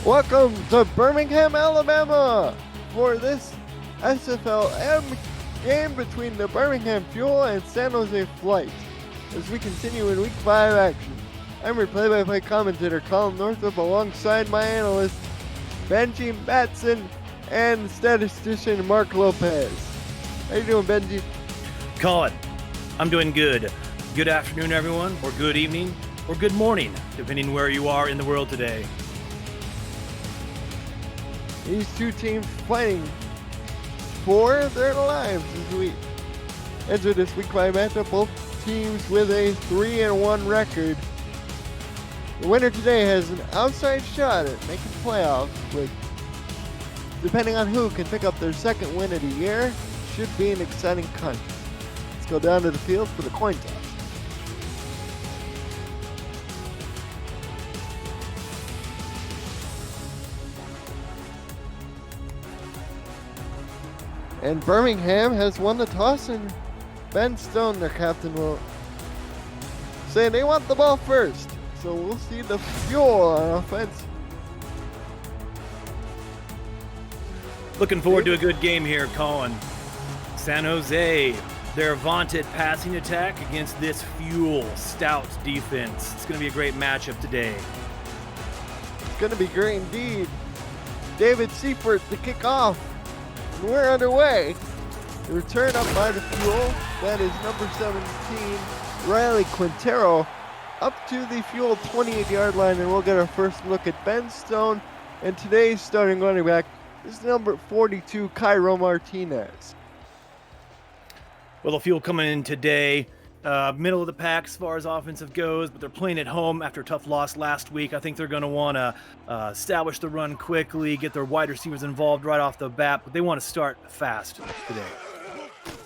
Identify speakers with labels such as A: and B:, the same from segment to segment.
A: Welcome to Birmingham, Alabama for this SFLm game between the Birmingham Fuel and San Jose Flight as we continue in Week 5 action. I'm your play-by-play commentator Colin Northup alongside my analyst Benji Matson and statistician Mark Lopez. How you doing, Benji?
B: Colin, I'm doing good. Good afternoon, everyone, or good evening, or good morning, depending where you are in the world today.
A: These two teams fighting for their lives this week. Enter this Week 5 matchup, both teams with a 3-1 record. The winner today has an outside shot at making playoffs, with, depending on who can pick up their second win of the year, should be an exciting contest. Let's go down to the field for the coin toss. And Birmingham has won the toss, and Ben Stone, their captain, will say they want the ball first. So we'll see the Fuel on offense.
B: Looking forward to a good game here, Colin. San Jose, their vaunted passing attack against this Fuel stout defense. It's going to be a great matchup today.
A: It's going to be great indeed. David Seifert to kick off. We're underway. The return up by the Fuel. That is number 17, Riley Quintero, up to the Fuel 28-yard line, and we'll get our first look at Ben Stone. And today's starting running back is number 42, Cairo Martinez.
B: Well, the Fuel coming in today, middle of the pack as far as offensive goes, but they're playing at home after a tough loss last week. I think they're going to want to establish the run quickly, get their wide receivers involved right off the bat, but they want to start fast today.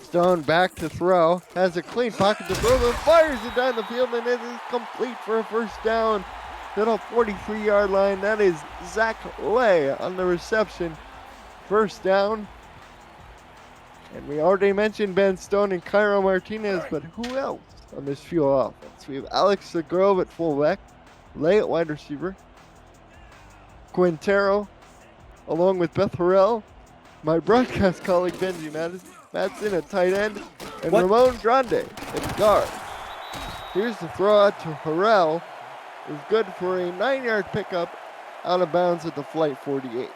A: Stone back to throw, has a clean pocket to throw, but fires it down the field, and it is complete for a first down to the 43-yard line. That is Zach Lay on the reception. First down. And we already mentioned Ben Stone and Cairo Martinez, but who else on this Fuel offense? We have Alex Segrove at fullback, Lay at wide receiver, Quintero, along with Beth Harrell, my broadcast colleague Benji Matson at tight end, and Ramon Grande at guard. Here's the throw out to Harrell. Is good for a 9-yard pickup out of bounds at the Flight 48.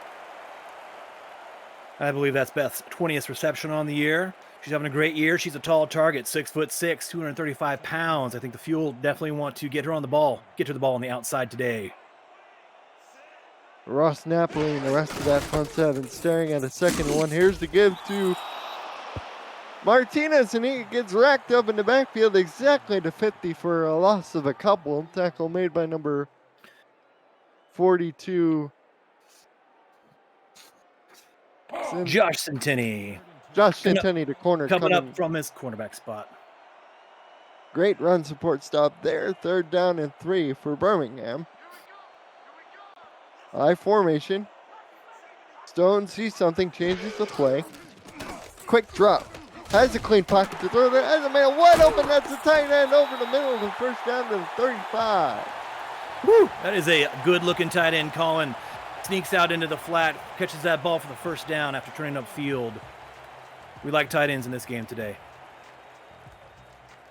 B: I believe that's Beth's 20th reception on the year. She's having a great year. She's a tall target, 6'6", 235 pounds. I think the Fuel definitely want to get her on the ball, get to the ball on the outside today.
A: Ross Napoli and the rest of that front seven staring at a second and one. Here's the give to Martinez, and he gets racked up in the backfield exactly to 50 for a loss of a couple. Tackle made by number 42.
B: Josh Centini.
A: Josh Centini, the corner.
B: Coming up from his cornerback spot.
A: Great run support stop there. 3rd down and 3 for Birmingham. I formation. Stone sees something, changes the play. Quick drop. Has a clean pocket to throw there. Has a man wide open. That's a tight end over the middle of the first down to the 35.
B: Woo! That is a good-looking tight end, Colin. Sneaks out into the flat, catches that ball for the first down after turning upfield. We like tight ends in this game today.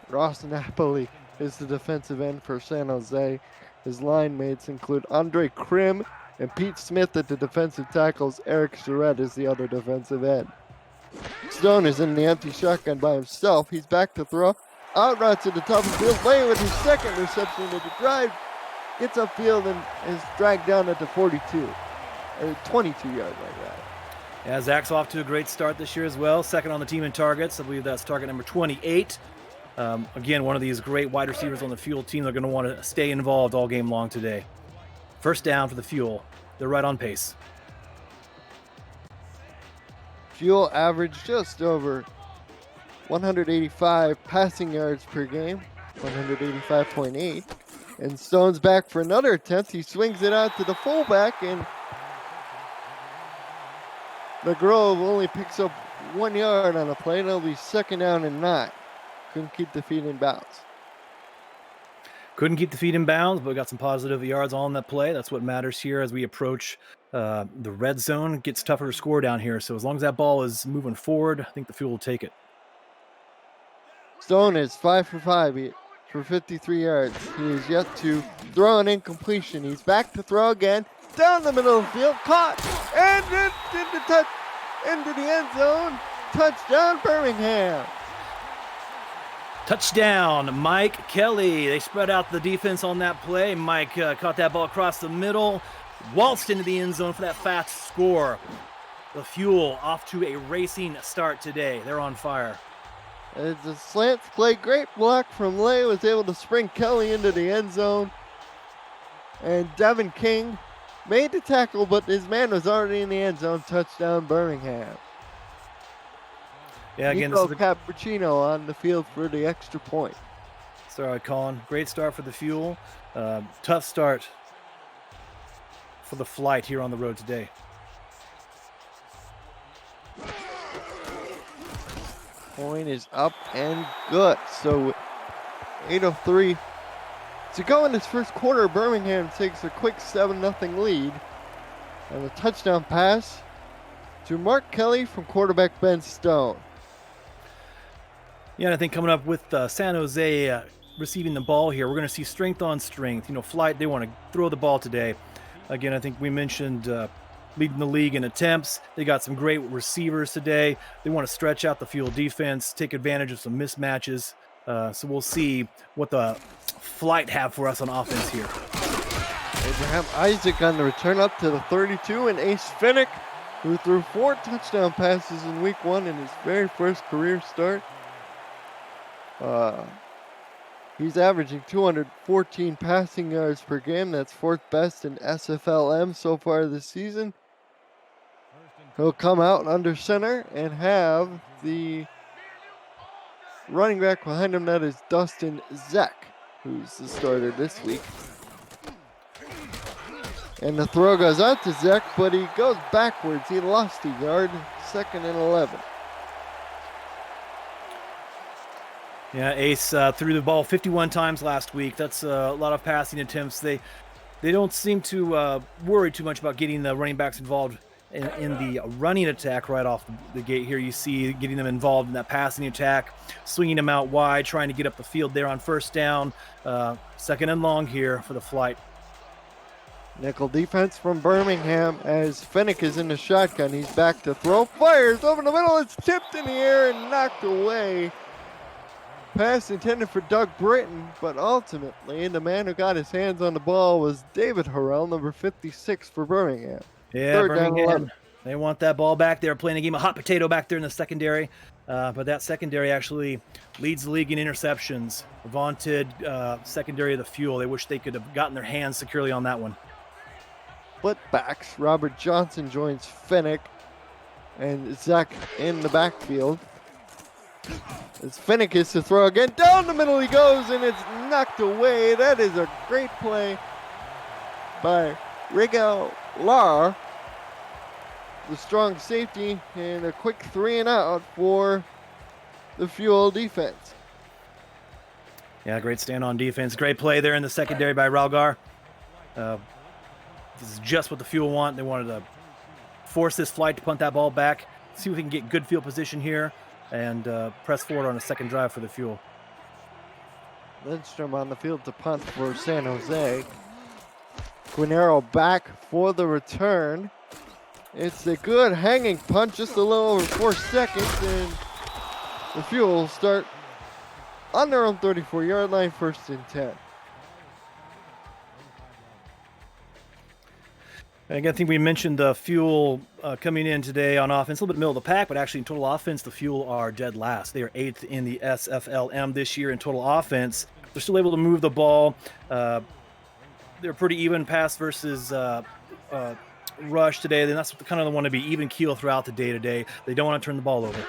A: Ross Napoli is the defensive end for San Jose. His line mates include Andre Krim and Pete Smith at the defensive tackles. Eric Charette is the other defensive end. Stone is in the empty shotgun by himself. He's back to throw. Out route to the top of the field. Lay with his second reception of the drive. Gets upfield and is dragged down at the 42. Or 22-yard line, right?
B: Yeah, Zach's off to a great start this year as well. Second on the team in targets. I believe that's target number 28. Again, one of these great wide receivers on the Fuel team. They're going to want to stay involved all game long today. First down for the Fuel. They're right on pace.
A: Fuel averaged just over 185 passing yards per game, 185.8. And Stone's back for another attempt. He swings it out to the fullback, and the Grove only picks up 1 yard on the play. It'll be 2nd down and 9. Couldn't keep the feet in bounds.
B: Couldn't keep the feet in bounds, but we got some positive yards on that play. That's what matters here as we approach the red zone. It gets tougher to score down here. So as long as that ball is moving forward, I think the Fuel will take it.
A: Stone is 5 for 5 for 53 yards. He is yet to throw an incompletion. He's back to throw again. Down the middle of the field, caught, and into the end zone. Touchdown, Birmingham.
B: Touchdown, Mike Kelly. They spread out the defense on that play. Mike caught that ball across the middle, waltzed into the end zone for that fast score. The Fuel off to a racing start today. They're on fire.
A: It's a slant play. Great block from Lay. Was able to spring Kelly into the end zone. And Devin King made the tackle, but his man was already in the end zone. Touchdown, Birmingham.
B: Yeah, again,
A: Nico Cappuccino on the field for the extra point.
B: Sorry, Colin. Great start for the Fuel. Tough start for the Flight here on the road today.
A: Point is up and good. So 8:03 to go in this first quarter. Birmingham takes a quick 7-0 lead. And a touchdown pass to Mark Kelly from quarterback Ben Stone.
B: Yeah, and I think coming up with San Jose receiving the ball here, we're going to see strength on strength. Flight, they want to throw the ball today. Again, I think we mentioned leading the league in attempts. They got some great receivers today. They want to stretch out the Fuel defense, take advantage of some mismatches. So we'll see what the Flight have for us on offense here.
A: Abraham Isaac on the return up to the 32, and Ace Finnick, who threw 4 touchdown passes in week 1 in his very first career start. He's averaging 214 passing yards per game. That's 4th best in SFLm so far this season. He'll come out under center and have the running back behind him. That is Dustin Zeck, who's the starter this week. And the throw goes out to Zeck, but he goes backwards. He lost a yard, 2nd and 11.
B: Yeah, Ace threw the ball 51 times last week. That's a lot of passing attempts. They don't seem to worry too much about getting the running backs involved in the running attack right off the gate here. You see getting them involved in that passing attack, swinging them out wide, trying to get up the field there on first down. 2nd and long here for the Flight.
A: Nickel defense from Birmingham as Finnick is in the shotgun. He's back to throw, fires over the middle. It's tipped in the air and knocked away. Pass intended for Doug Britton, but ultimately the man who got his hands on the ball was David Harrell, number 56 for Birmingham.
B: Yeah,
A: 3rd down
B: Birmingham,
A: 11.
B: they want that ball back there, playing a game of hot potato back there in the secondary. But that secondary actually leads the league in interceptions. Vaunted secondary of the Fuel. They wish they could have gotten their hands securely on that one.
A: Split backs. Robert Johnson joins Finnick and Zach in the backfield. As Finnick is to throw again, down the middle he goes, and it's knocked away. That is a great play by Rigel Lar, the strong safety, and a quick 3 and out for the Fuel defense.
B: Yeah, great stand on defense. Great play there in the secondary by Ralgar. This is just what the Fuel want. They wanted to force this Flight to punt that ball back, see if we can get good field position here, and press forward on a second drive for the Fuel.
A: Lindstrom on the field to punt for San Jose. Quinero back for the return. It's a good hanging punt, just a little over 4 seconds, and the Fuel start on their own 34-yard line, 1st and 10.
B: Again, I think we mentioned the Fuel coming in today on offense, a little bit middle of the pack, but actually in total offense, the Fuel are dead last. They are 8th in the SFLm this year in total offense. They're still able to move the ball. They're pretty even pass versus rush today. Then that's kind of the one to be even keel throughout the day-to-day. They don't want to turn the ball over.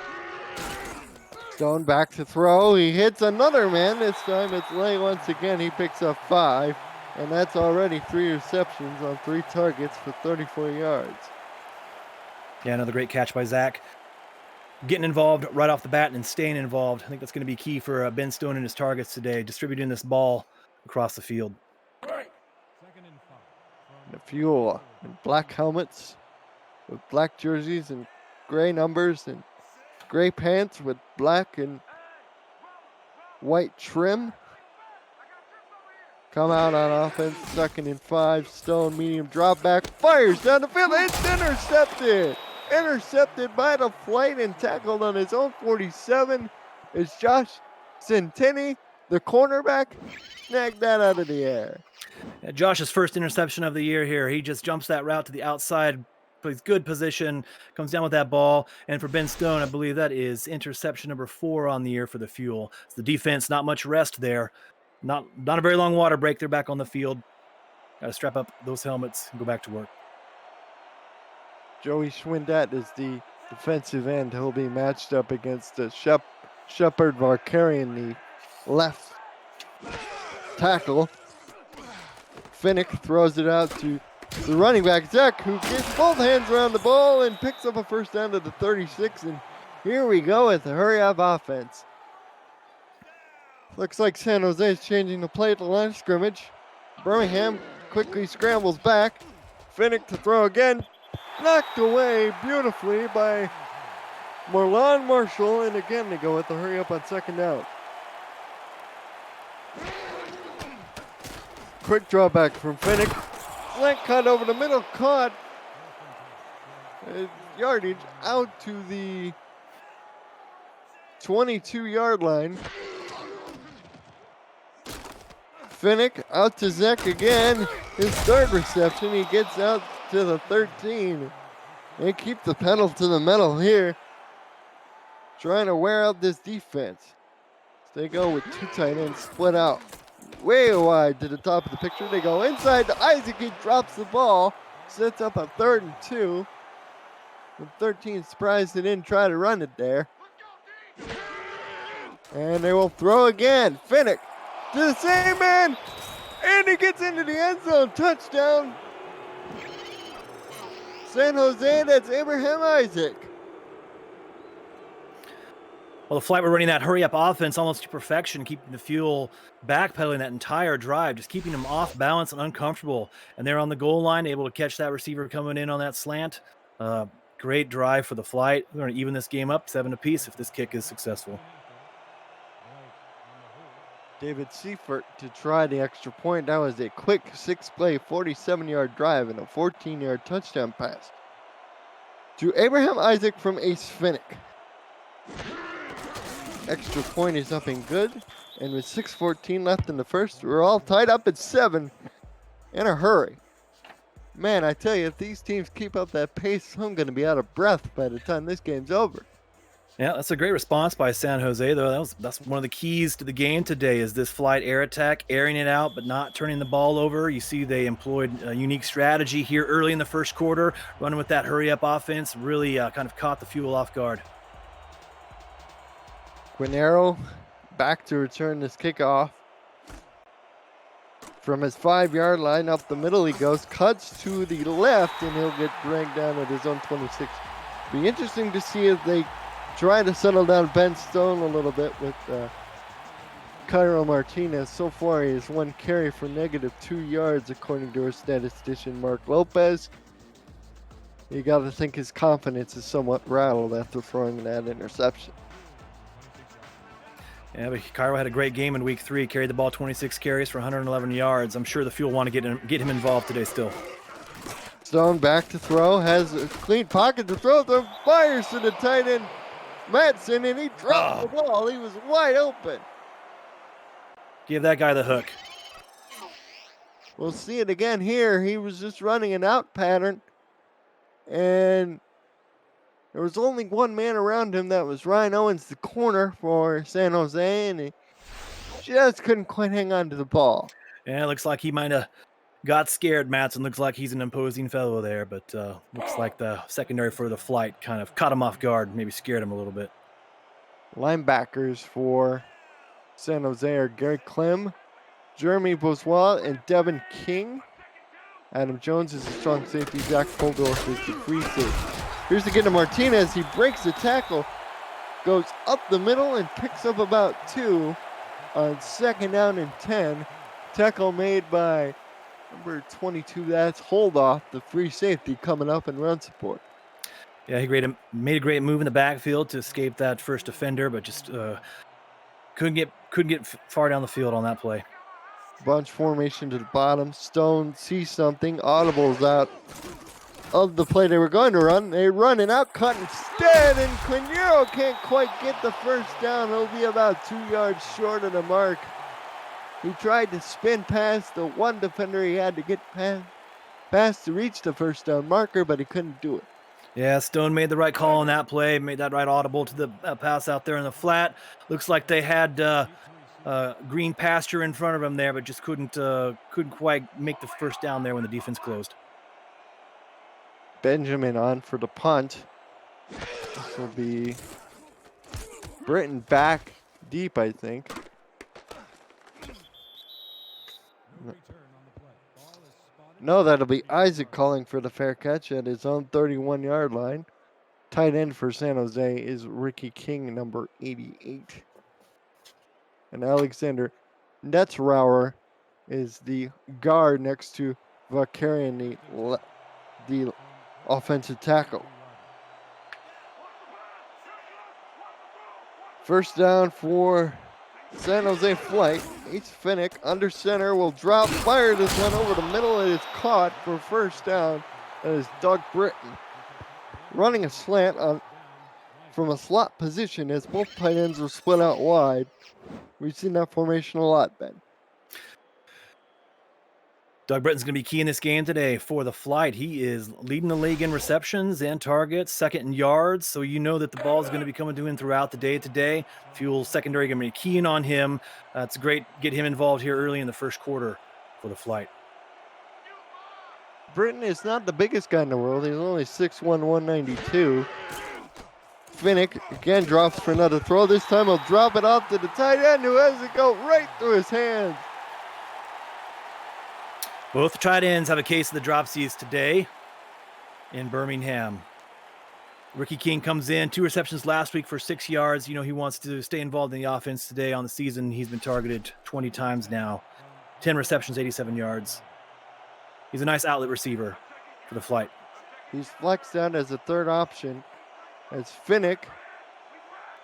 A: Stone back to throw. He hits another man. This time it's Lay once again. He picks up 5. And that's already 3 receptions on 3 targets for 34 yards.
B: Yeah, another great catch by Zach. Getting involved right off the bat and staying involved. I think that's going to be key for Ben Stone and his targets today, distributing this ball across the field.
A: The Fuel in black helmets with black jerseys and gray numbers and gray pants with black and white trim. Come out on offense, 2nd and 5. Stone, medium drop back, fires down the field. It's intercepted. Intercepted by the flight and tackled on his own 47. It's Josh Centini, the cornerback, snagged that out of the air.
B: Josh's first interception of the year here. He just jumps that route to the outside, plays good position, comes down with that ball. And for Ben Stone, I believe that is interception number 4 on the year for the Fuel. It's the defense, not much rest there. Not a very long water break. They're back on the field. Got to strap up those helmets and go back to work.
A: Joey Schwindet is the defensive end. He'll be matched up against Shepard Varkarian, the left tackle. Finnick throws it out to the running back, Zach, who gets both hands around the ball and picks up a first down to the 36. And here we go with the hurry-up offense. Looks like San Jose is changing the play at the line of scrimmage. Birmingham quickly scrambles back. Finnick to throw again. Knocked away beautifully by Marlon Marshall. And again, they go with the hurry-up on 2nd down. Quick drawback from Finnick. Slant cut over the middle, caught. Yardage out to the 22-yard line. Finnick out to Zek again. His 3rd reception. He gets out to the 13. They keep the pedal to the metal here. Trying to wear out this defense. So they go with 2 tight ends split out. Way wide to the top of the picture. They go inside to Isaac. He drops the ball. Sets up a 3rd and 2. The 13 surprised they didn't try to run it there. And they will throw again. Finnick to the same man. And he gets into the end zone. Touchdown. San Jose, that's Abraham Isaac.
B: Well, the Flight were running that hurry-up offense almost to perfection, keeping the Fuel backpedaling that entire drive, just keeping them off balance and uncomfortable. And they're on the goal line, able to catch that receiver coming in on that slant. Great drive for the Flight. We're going to even this game up 7 apiece if this kick is successful.
A: David Seifert to try the extra point. That was a quick 6-play, 47-yard drive and a 14-yard touchdown pass to Abraham Isaac from Ace Finnick. Extra point is up and good. And with 6:14 left in the first, we're all tied up at 7 in a hurry. Man, I tell you, if these teams keep up that pace, I'm going to be out of breath by the time this game's over.
B: Yeah, that's a great response by San Jose, though. That's one of the keys to the game today is this Flight air attack, airing it out, but not turning the ball over. You see they employed a unique strategy here early in the first quarter, running with that hurry-up offense, really kind of caught the Fuel off guard.
A: Quinero back to return this kickoff. From his 5-yard line up the middle he goes, cuts to the left, and he'll get dragged down at his own 26. Be interesting to see if they try to settle down Ben Stone a little bit with Cairo Martinez. So far he has 1 carry for -2 yards according to our statistician Mark Lopez. You got to think his confidence is somewhat rattled after throwing that interception.
B: Yeah, but Cairo had a great game in week 3, carried the ball 26 carries for 111 yards. I'm sure the Fuel want to get him involved today still.
A: Stone back to throw, has a clean pocket to throw, fires to the tight end Madsen, and he dropped the ball. He was wide open.
B: Give that guy the hook.
A: We'll see it again here. He was just running an out pattern, and there was only 1 man around him. That was Ryan Owens, the corner for San Jose, and he just couldn't quite hang on to the ball.
B: Yeah, it looks like he might have got scared. Madsen looks like he's an imposing fellow there, but looks like the secondary for the Flight kind of caught him off guard, maybe scared him a little bit.
A: Linebackers for San Jose are Gary Clem, Jeremy Bourgeois, and Devin King. Adam Jones is a strong safety. Zach Poldorf is the free safety. Here's the get to Martinez. He breaks the tackle, goes up the middle, and picks up about 2 on 2nd down and 10. Tackle made by number 22. That's Holdoff, the free safety coming up in run support.
B: Yeah, he made a great move in the backfield to escape that first defender, but just couldn't get far down the field on that play.
A: Bunch formation to the bottom. Stone sees something. Audibles out of the play they were going to run. They run and out cut instead, and Quinero can't quite get the first down. He'll be about 2 yards short of the mark. He tried to spin past the one defender he had to get past to reach the first down marker, but he couldn't do it.
B: Yeah, Stone made the right call on that play, made that right audible to the pass out there in the flat. Looks like they had green pasture in front of him there, but just couldn't quite make the first down there when the defense closed.
A: Benjamin on for the punt. This will be Britton back deep, I think. No, that'll be Isaac calling for the fair catch at his own 31-yard line. Tight end for San Jose is Ricky King, number 88. And Alexander Netzrauer is the guard next to Vakarian, the offensive tackle. First down for San Jose flight. Ace Finnick under center will drop, fire this one over the middle. It is caught for first down. That is Doug Britton. Running a slant from a slot position as both tight ends were split out wide. We've seen that formation a lot, Ben.
B: Doug Britton's going to be key in this game today for the flight. He is leading the league in receptions and targets, second in yards. So you know that the ball is going to be coming to him throughout the day today. Fuel secondary going to be keying on him. It's great to get him involved here early in the first quarter for the flight.
A: Britton is not the biggest guy in the world. He's only 6'1", 192. Finnick again drops for another throw. This time he'll drop it off to the tight end who has it go right through his hands.
B: Both tight ends have a case of the dropsies today in Birmingham. Ricky King comes in, 2 receptions last week for 6 yards. You know, he wants to stay involved in the offense today on the season. He's been targeted 20 times now. 10 receptions, 87 yards. He's a nice outlet receiver for the flight.
A: He's flexed out as a third option as Finnick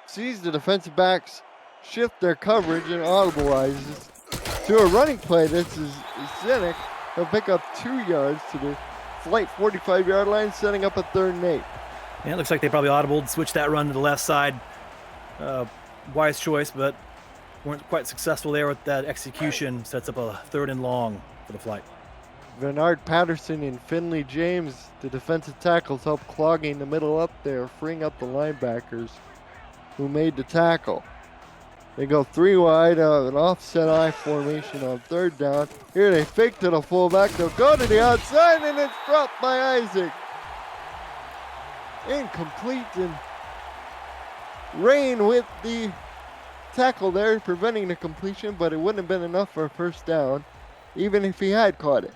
A: sees the defensive backs shift their coverage and audibleizes to a running play. This is Zinnick. He'll pick up 2 yards to the flight 45-yard line, setting up a 3rd and 8.
B: Yeah, it looks like they probably audibled, switched that run to the left side. Wise choice, but weren't quite successful there with that execution. Sets up a 3rd and long for the flight.
A: Bernard Patterson and Finley James, the defensive tackles, help clogging the middle up there, freeing up the linebackers who made the tackle. They go 3 wide, an offset I formation on 3rd down. Here they fake to the fullback. They'll go to the outside, and it's dropped by Isaac. Incomplete, and Rain with the tackle there, preventing the completion, but it wouldn't have been enough for a first down, even if he had caught it.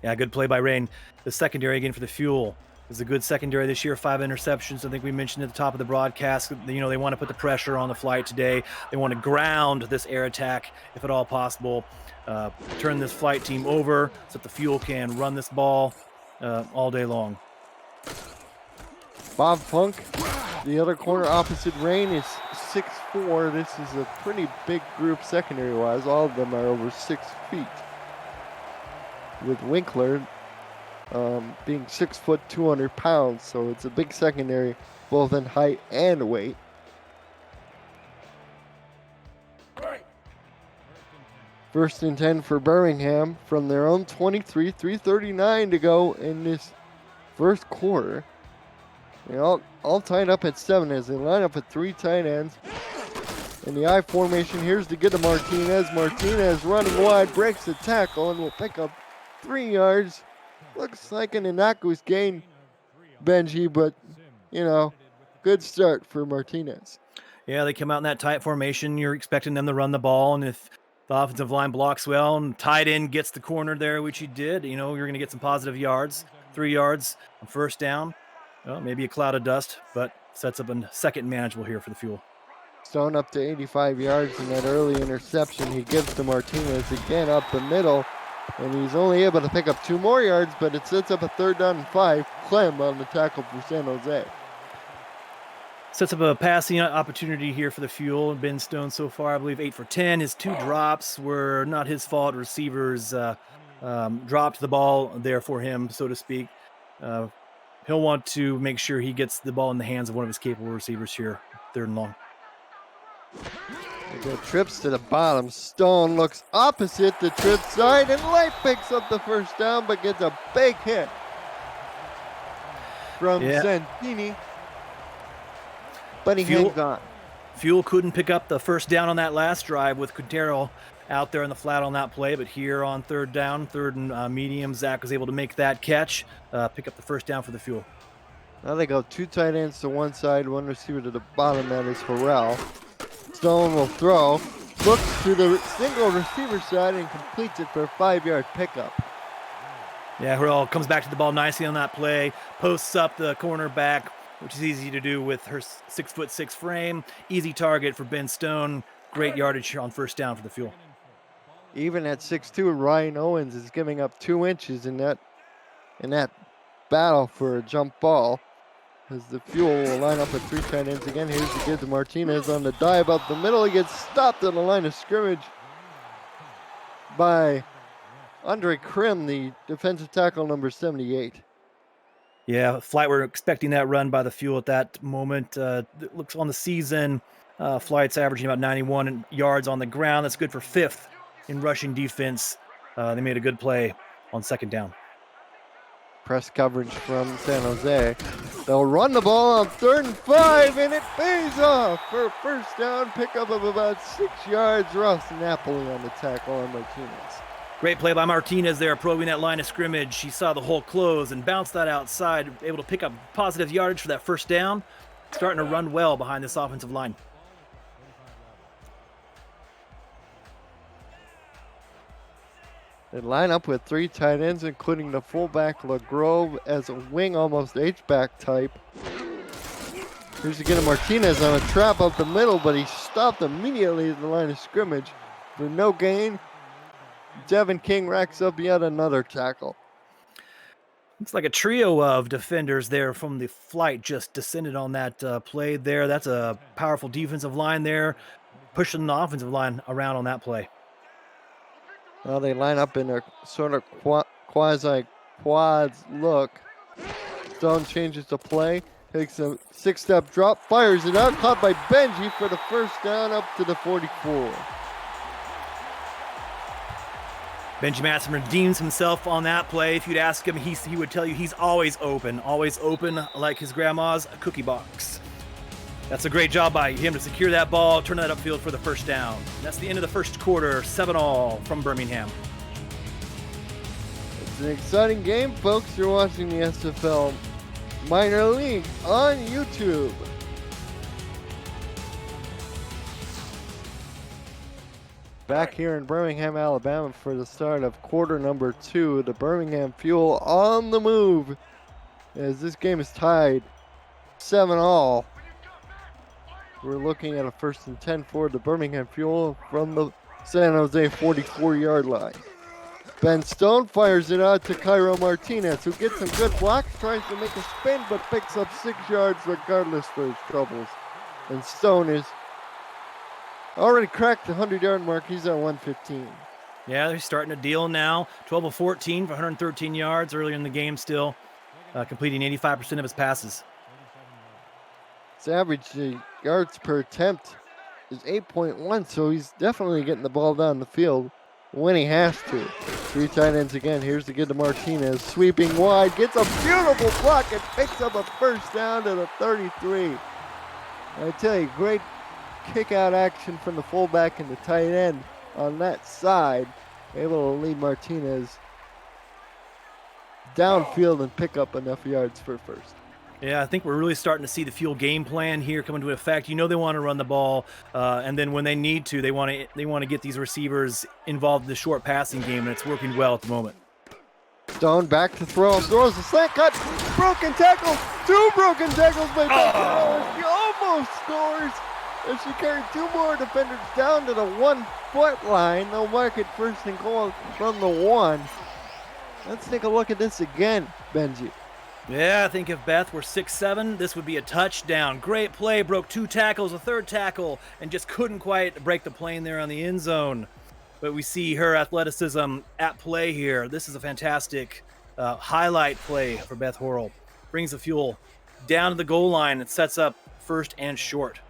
B: Yeah, good play by Rain. The secondary again for the Fuel is a good secondary this year. 5 interceptions. I think we mentioned at the top of the broadcast. You know, they want to put the pressure on the flight today. They want to ground this air attack, if at all possible. Turn this flight team over so that the Fuel can run this ball all day long.
A: Bob Funk, the other corner opposite Rain, is 6'4". This is a pretty big group secondary-wise. All of them are over 6 feet. With Winkler being 6 foot, 200 pounds, so it's a big secondary, both in height and weight. First and 10 for Birmingham from their own 23, 3:39 to go in this first quarter. They all tied up at 7 as they line up at 3 tight ends. In the I formation, here's to get to Martinez. Martinez running wide, breaks the tackle, and will pick up 3 yards. Looks like an innocuous gain, Benji, but, you know, good start for Martinez.
B: Yeah, they come out in that tight formation. You're expecting them to run the ball, and if the offensive line blocks well and tight end gets the corner there, which he did, you know, you're going to get some positive yards. 3 yards on first down. Well, maybe a cloud of dust, but sets up a second manageable here for the Fuel.
A: Stone up to 85 yards in that early interception. He gives to Martinez again up the middle, and he's only able to pick up 2 more yards, but it sets up a 3rd down and 5. Clem on the tackle for San Jose.
B: Sets up a passing opportunity here for the Fuel. Ben Stone so far, I believe, 8 for 10. His 2 drops were not his fault. Receivers dropped the ball there for him, so to speak. He'll want to make sure he gets the ball in the hands of one of his capable receivers here, 3rd and long.
A: They go trips to the bottom. Stone looks opposite the trip side, and Light picks up the 1st down, but gets a big hit from Santini. But he hangs on.
B: Fuel couldn't pick up the 1st down on that last drive with Quintero out there in the flat on that play, but here on 3rd down, 3rd and medium, Zach was able to make that catch, pick up the 1st down for the Fuel.
A: Now they go 2 tight ends to one side, 1 receiver to the bottom. That is Harrell. Stone will throw, looks to the single receiver side and completes it for a 5-yard pickup.
B: Yeah, Harrell comes back to the ball nicely on that play, posts up the cornerback, which is easy to do with her 6'6" frame. Easy target for Ben Stone. Great yardage on 1st down for the Fuel.
A: Even at 6'2", Ryan Owens is giving up 2 inches in that battle for a jump ball. As the Fuel will line up with 3 tight ends again. Here's the kid to Martinez on the dive up the middle. He gets stopped on the line of scrimmage by Andre Krim, the defensive tackle number 78.
B: Yeah, Flight were expecting that run by the Fuel at that moment. It looks on the season, Flight's averaging about 91 yards on the ground. That's good for 5th in rushing defense. They made a good play on 2nd down.
A: Press coverage from San Jose. They'll run the ball on 3rd and 5, and it pays off for a 1st down pickup of about 6 yards. Ross Napoli on the tackle on Martinez.
B: Great play by Martinez there, probing that line of scrimmage. She saw the hole close and bounced that outside, able to pick up positive yardage for that 1st down. Starting to run well behind this offensive line.
A: They line up with 3 tight ends, including the fullback LaGrove as a wing, almost H-back type. Here's again Martinez on a trap up the middle, but he stopped immediately at the line of scrimmage for no gain. Devin King racks up yet another tackle.
B: Looks like a trio of defenders there from the Flight just descended on that play there. That's a powerful defensive line there, pushing the offensive line around on that play.
A: Well, they line up in a sort of quasi-quads look. Stone changes the play, takes a 6-step drop, fires it out, caught by Benji for the 1st down up to the 44.
B: Benji Matson redeems himself on that play. If you'd ask him, he would tell you he's always open like his grandma's cookie box. That's a great job by him to secure that ball, turn that upfield for the 1st down. That's the end of the 1st quarter, 7-all from Birmingham.
A: It's an exciting game, folks. You're watching the SFL Minor League on YouTube. Back here in Birmingham, Alabama for the start of quarter number 2. The Birmingham Fuel on the move as this game is tied 7-all. We're looking at a 1st and 10 for the Birmingham Fuel from the San Jose 44-yard line. Ben Stone fires it out to Cairo Martinez, who gets some good blocks, tries to make a spin, but picks up 6 yards regardless for his troubles. And Stone is already cracked the 100-yard mark. He's at 115.
B: Yeah, they're starting to deal now. 12 of 14 for 113 yards earlier in the game still, completing 85% of his passes.
A: His average yards per attempt is 8.1, so he's definitely getting the ball down the field when he has to. 3 tight ends again. Here's the kid to Martinez, sweeping wide, gets a beautiful block and picks up a 1st down to the 33. I tell you, great kick-out action from the fullback and the tight end on that side, able to lead Martinez downfield and pick up enough yards for 1st.
B: Yeah, I think we're really starting to see the Fuel game plan here come into effect. You know they want to run the ball, and then when they need to, they want to get these receivers involved in the short passing game, and it's working well at the moment.
A: Stone back to throw, throws a slant cut, broken tackle, 2 broken tackles by Buffalo. He almost scores, As she carried 2 more defenders down to the 1-foot line, they'll mark it first and goal from the 1. Let's take a look at this again, Benji.
B: Yeah, I think if Beth were 6'7", this would be a touchdown. Great play, broke 2 tackles, a 3rd tackle, and just couldn't quite break the plane there on the end zone. But we see her athleticism at play here. This is a fantastic highlight play for Beth Horrell. Brings the Fuel down to the goal line and sets up 1st and short.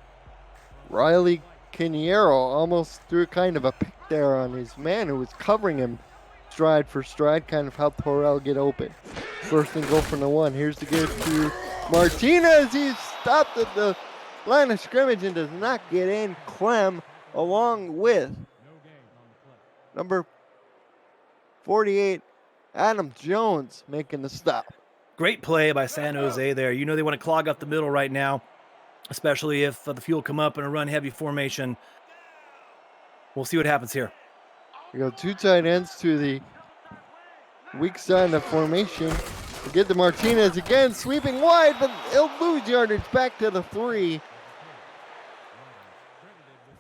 A: Riley Quiniero almost threw kind of a pick there on his man who was covering him stride for stride, kind of helped Horrell get open. 1st and goal from the 1. Here's the give to Martinez. He's stopped at the line of scrimmage and does not get in. Clem along with number 48, Adam Jones, making the stop.
B: Great play by San Jose there. You know they want to clog up the middle right now, especially if the Fuel come up in a run-heavy formation. We'll see what happens here.
A: We go 2 tight ends to the weak side of the formation. We get to Martinez again, sweeping wide, but he'll lose yardage back to the 3.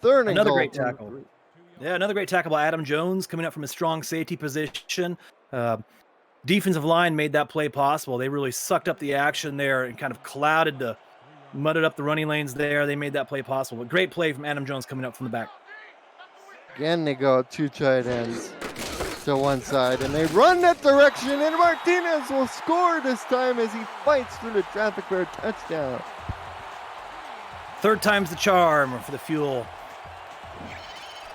A: 3rd and
B: Another
A: goal.
B: great tackle. Yeah, another great tackle by Adam Jones coming up from a strong safety position. Defensive line made that play possible. They really sucked up the action there and kind of mudded up the running lanes there. They made that play possible. But great play from Adam Jones coming up from the back.
A: Again, they go 2 tight ends to one side, and they run that direction, and Martinez will score this time as he fights through the traffic for a touchdown.
B: 3rd time's the charm for the Fuel.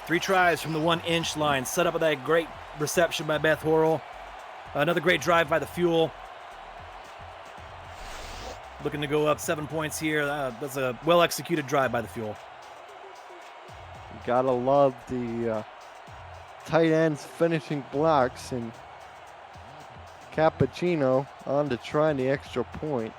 B: 3 tries from the 1-inch line, set up with that great reception by Beth Horrell. Another great drive by the Fuel. Looking to go up 7 points here. That's a well-executed drive by the Fuel.
A: You gotta love the tight ends finishing blocks, and Cappuccino on to try the extra point.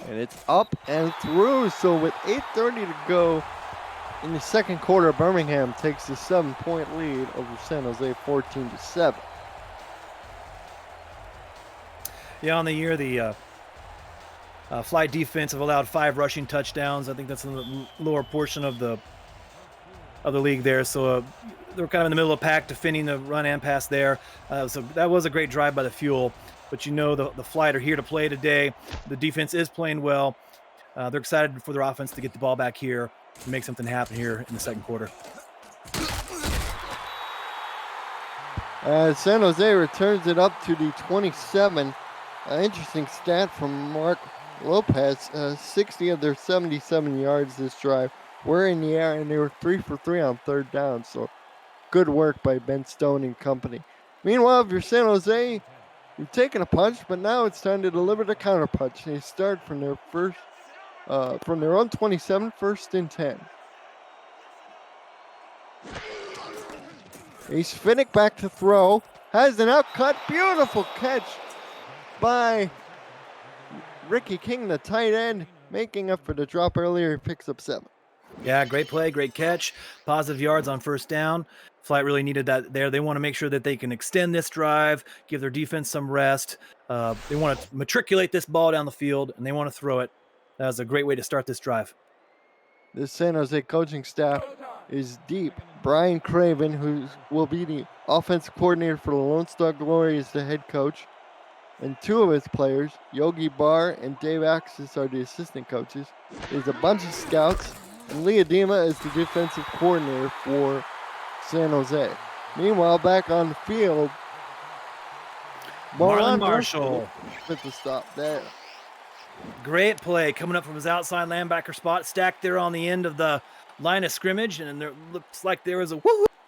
A: And it's up and through. So with 8:30 to go in the 2nd quarter, Birmingham takes a 7-point lead over San Jose, 14-7.
B: Yeah, on the year, the Fly defense have allowed 5 rushing touchdowns. I think that's in the lower portion of the league there. So they're kind of in the middle of the pack defending the run and pass there. So that was a great drive by the Fuel. But you know the Flight are here to play today. The defense is playing well. They're excited for their offense to get the ball back here and make something happen here in the 2nd quarter.
A: San Jose returns it up to the 27. Interesting stat from Mark Lopez. 60 of their 77 yards this drive were in the air, and they were 3 for 3 on 3rd down. So good work by Ben Stone and company. Meanwhile, if you're San Jose, you've taken a punch, but now it's time to deliver the counter punch. They start from their own 27, 1st and 10. Ace Finnick back to throw, has an outcut, beautiful catch by Ricky King, the tight end, making up for the drop earlier. He picks up 7.
B: Yeah, great play, great catch. Positive yards on 1st down. Flight really needed that there. They want to make sure that they can extend this drive, give their defense some rest. They want to matriculate this ball down the field, and they want to throw it. That was a great way to start this drive.
A: This San Jose coaching staff is deep. Brian Craven, who will be the offensive coordinator for the Lone Star Glory, is the head coach. And 2 of his players, Yogi Barr and Dave Axis, are the assistant coaches. There's a bunch of scouts, and Leah Dima is the defensive coordinator for San Jose. Meanwhile, back on the field,
B: Marlon Marshall
A: with the stop there.
B: Great play coming up from his outside linebacker spot, stacked there on the end of the line of scrimmage, and there looks like there was a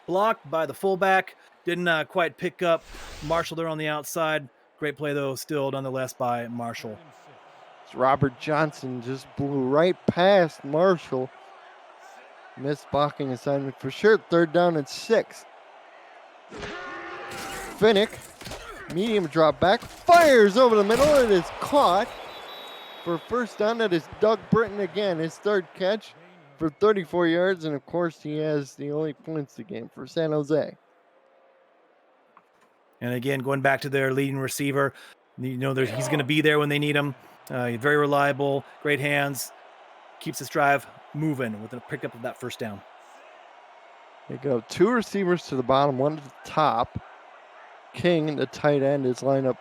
B: block by the fullback. Didn't quite pick up Marshall there on the outside. Great play, though, still nonetheless by Marshall.
A: Robert Johnson just blew right past Marshall. Missed blocking assignment for sure. 3rd down and 6. Finnick, medium drop back, fires over the middle. It is caught for 1st down. That is Doug Britton again, his 3rd catch for 34 yards, and of course he has the only points of the game for San Jose.
B: And again, going back to their leading receiver, he's going to be there when they need him. He's very reliable, great hands, keeps this drive moving with a pickup of that first down.
A: They go 2 receivers to the bottom, 1 to the top. King, the tight end, is lined up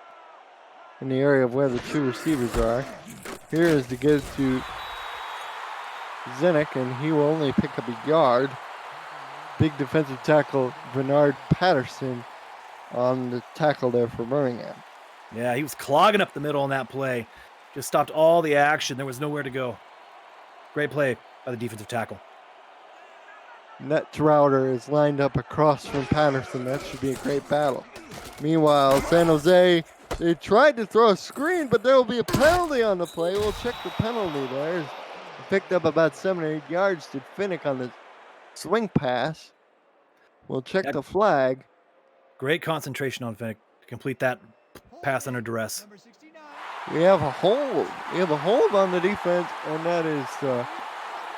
A: in the area of where the 2 receivers are. Here is the give to Zinnick, and he will only pick up a yard. Big defensive tackle Bernard Patterson on the tackle there for Birmingham.
B: Yeah, he was clogging up the middle on that play. Just stopped all the action. There was nowhere to go. Great play by the defensive tackle.
A: Net Trouter is lined up across from Patterson. That should be a great battle. Meanwhile, San Jose, they tried to throw a screen, but there will be a penalty on the play. We'll check the penalty there. He picked up about 7 or 8 yards to Finnick on the swing pass. We'll check the flag.
B: Great concentration on Finnick to complete that pass under duress.
A: We have a hold. We have a hold on the defense, and that is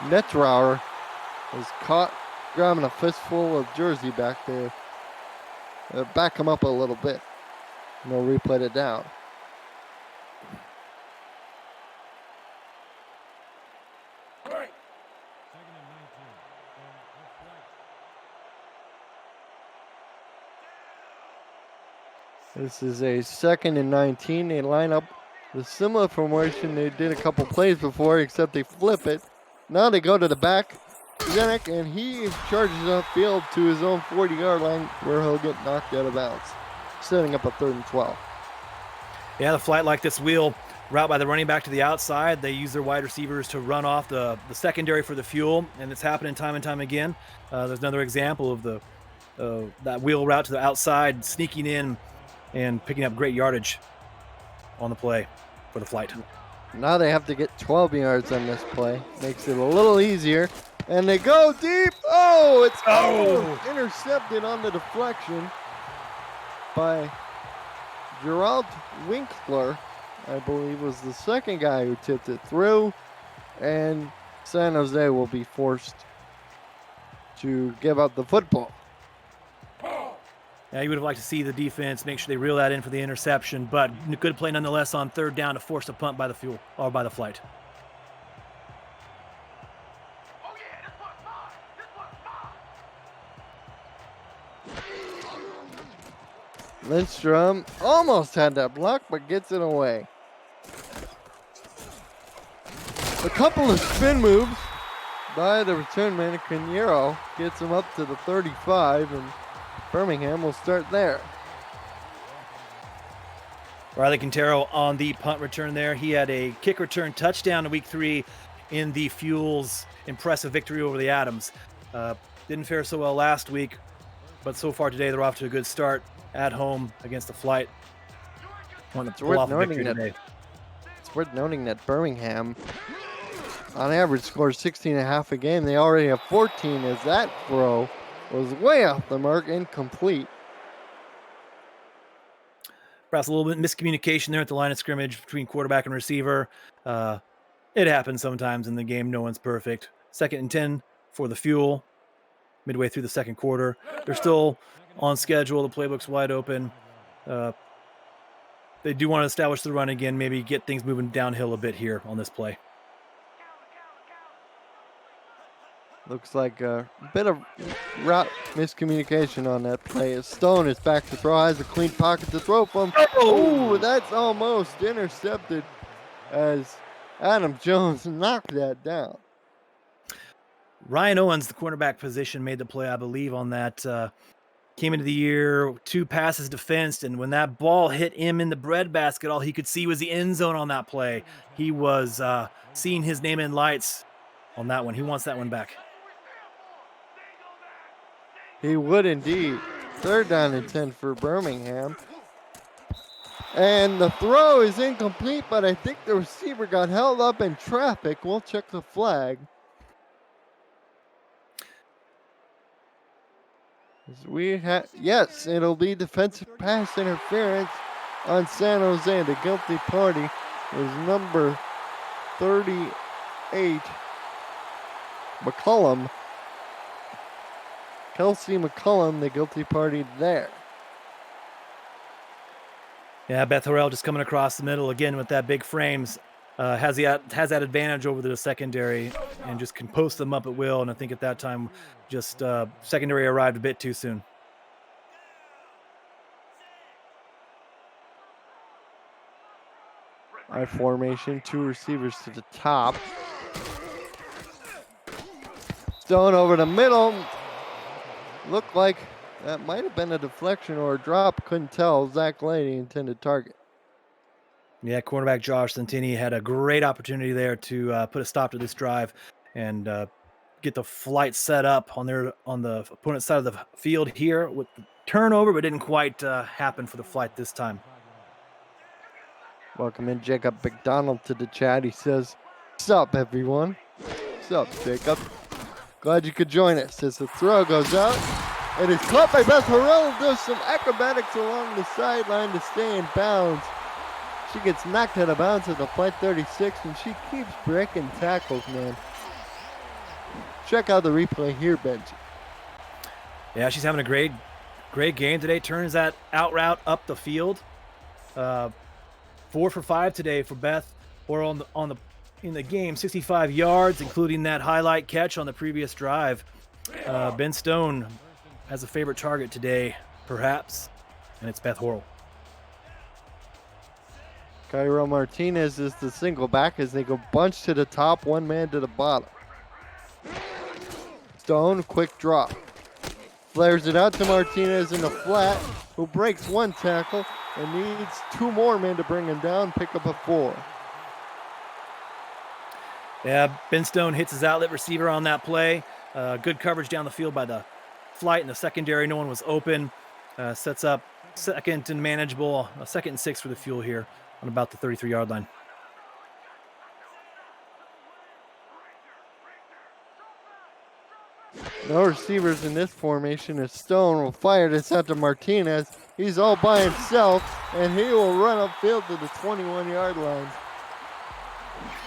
A: Netrauer was caught grabbing a fistful of jersey back there. Back him up a little bit. And they'll replay it down. This is a 2nd and 19. They line up the similar formation they did a couple plays before, except they flip it. Now they go to the back. Zinnick, and he charges upfield to his own 40-yard line where he'll get knocked out of bounds, setting up a 3rd and 12.
B: Yeah, the flight like this wheel route by the running back to the outside. They use their wide receivers to run off the secondary for the fuel, and it's happening time and time again. There's another example of that wheel route to the outside, sneaking in and picking up great yardage on the play for the flight.
A: Now they have to get 12 yards on this play. Makes it a little easier. And they go deep. Oh, it's intercepted on the deflection by Gerald Winkler, I believe, was the second guy who tipped it through. And San Jose will be forced to give up the football.
B: Yeah, you would have liked to see the defense make sure they reel that in for the interception, but good play nonetheless on 3rd down to force a punt by the fuel or by the flight.
A: Lindstrom almost had that block, but gets it away. A couple of spin moves by the return man, Canero, gets him up to the 35, and Birmingham will start there.
B: Riley Quintero on the punt return there. He had a kick return touchdown in week 3 in the Fuel's impressive victory over the Adams. Didn't fare so well last week, but so far today they're off to a good start at home against the flight. Want to pull off a victory today.
A: It's worth noting that Birmingham, on average, scores 16.5 a game. They already have 14, as that throw was way off the mark, incomplete.
B: Perhaps a little bit miscommunication there at the line of scrimmage between quarterback and receiver. It happens sometimes in the game. No one's perfect. 2nd and 10 for the Fuel midway through the 2nd quarter. They're still on schedule. The playbook's wide open. They do want to establish the run again, maybe get things moving downhill a bit here on this play.
A: Looks like a bit of route miscommunication on that play. Stone is back to throw, has a clean pocket to throw from. Oh, that's almost intercepted as Adam Jones knocked that down.
B: Ryan Owens, the cornerback position, made the play, I believe, on that. Came into the year, 2 passes defensed, and when that ball hit him in the breadbasket, all he could see was the end zone on that play. He was seeing his name in lights on that one. He wants that one back.
A: He would indeed. 3rd down and 10 for Birmingham. And the throw is incomplete, but I think the receiver got held up in traffic. We'll check the flag. Yes, it'll be defensive pass interference on San Jose. The guilty party was number 38, McCullum. Kelsey McCullum, the guilty party there.
B: Yeah, Beth Harrell just coming across the middle again with that big frames. Has that advantage over the secondary and just can post them up at will. And I think at that time, just secondary arrived a bit too soon.
A: I formation, 2 receivers to the top. Stone over the middle. Looked like that might have been a deflection or a drop. Couldn't tell. Zach Lady intended target.
B: Yeah, cornerback Josh Santini had a great opportunity there to put a stop to this drive and get the flight set up on the opponent's side of the field here with the turnover, but didn't quite happen for the flight this time.
A: Welcome in Jacob McDonald to the chat. He says, "Sup, everyone? Sup, Jacob? Glad you could join us." As the throw goes out, it is caught by Beth Harrell. Does some acrobatics along the sideline to stay in bounds. She gets knocked out of bounds at the flight 36, and she keeps breaking tackles, man. Check out the replay here, Benji.
B: Yeah, she's having a great game today. Turns that out route up the field. 4 for 5 today for Beth, or in the game, 65 yards, including that highlight catch on the previous drive. Ben Stone has a favorite target today, perhaps, and it's Beth Horrell.
A: Cairo Martinez is the single back as they go bunch to the top, 1 man to the bottom. Stone, quick drop. Flares it out to Martinez in the flat, who breaks 1 tackle and needs 2 more men to bring him down, pick up a 4.
B: Yeah, Ben Stone hits his outlet receiver on that play. Good coverage down the field by the flight in the secondary. No one was open. Sets up second and manageable, a 2nd and 6 for the Fuel here on about the 33-yard line.
A: No receivers in this formation as Stone will fire this out to Martinez. He's all by himself, and he will run upfield to the 21-yard line.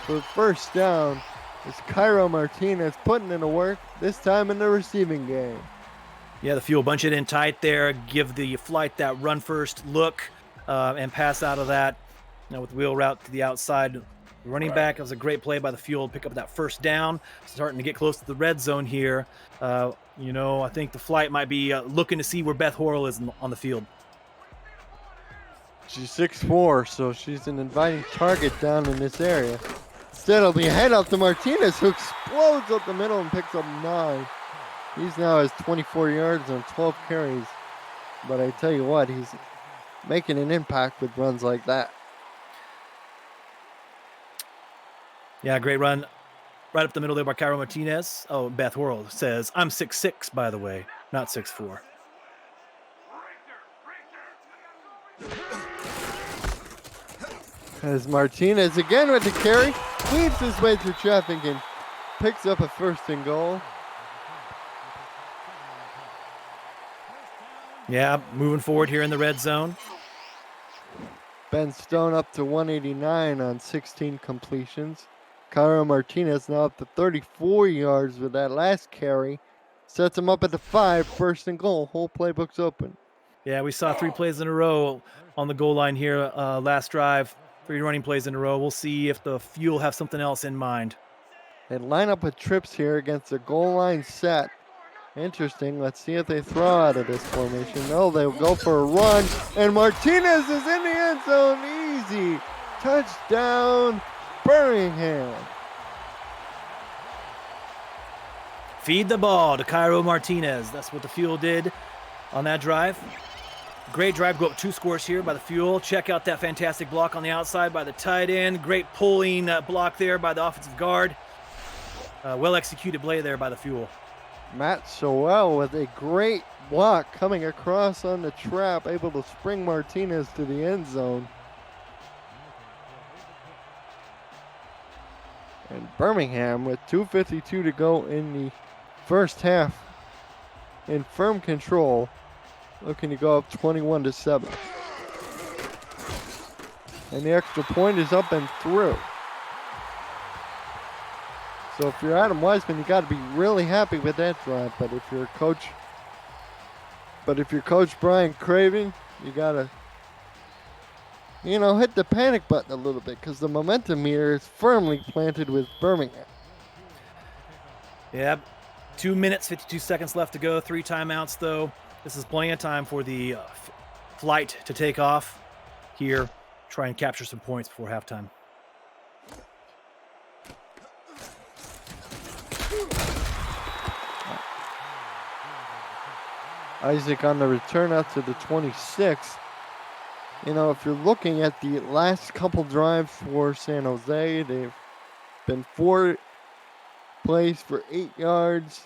A: For first down is Cairo Martinez putting in the work, this time in the receiving game.
B: Yeah, the Fuel bunch it in tight there, give the flight that run first look, and pass out of that. With the wheel route to the outside. Running back, it was a great play by the Fuel to pick up that first down. Starting to get close to the red zone here. I think the flight might be looking to see where Beth Horrell is on the field.
A: She's 6'4", so she's an inviting target down in this area. Instead, it'll be a handoff to Martinez, who explodes up the middle and picks up 9. He's now has 24 yards on 12 carries. But I tell you what, he's making an impact with runs like that.
B: Yeah, great run. Right up the middle there by Cairo Martinez. Oh, Beth Horrell says, "I'm 6'6", by the way, not 6'4".
A: As Martinez again with the carry, weaves his way through traffic and picks up a 1st and goal.
B: Yeah, moving forward here in the red zone.
A: Ben Stone up to 189 on 16 completions. Cairo Martinez now up to 34 yards with that last carry. Sets him up at the 5, 1st and goal. Whole playbook's open.
B: Yeah, we saw 3 plays in a row on the goal line here last drive. 3 running plays in a row. We'll see if the Fuel have something else in mind.
A: They line up with trips here against the goal line set. Interesting. Let's see if they throw out of this formation. No, they'll go for a run. And Martinez is in the end zone. Easy. Touchdown, Birmingham.
B: Feed the ball to Cairo Martinez. That's what the Fuel did on that drive. Great drive. Go up 2 scores here by the Fuel. Check out that fantastic block on the outside by the tight end. Great pulling block there by the offensive guard. Well-executed play there by the Fuel.
A: Matt Sowell with a great block coming across on the trap, able to spring Martinez to the end zone. And Birmingham with 2:52 to go in the first half in firm control, looking to go up 21-7. And the extra point is up and through. So if you're Adam Wiseman, you got to be really happy with that drive. But if you're Coach Brian Craven, you got to, hit the panic button a little bit because the momentum here is firmly planted with Birmingham.
B: Yeah, 2 minutes, 52 seconds left to go. 3 timeouts, though. This is plenty of time for the flight to take off here. Try and capture some points before halftime.
A: Isaac on the return out to the 26. If you're looking at the last couple drives for San Jose, they've been 4 plays for 8 yards,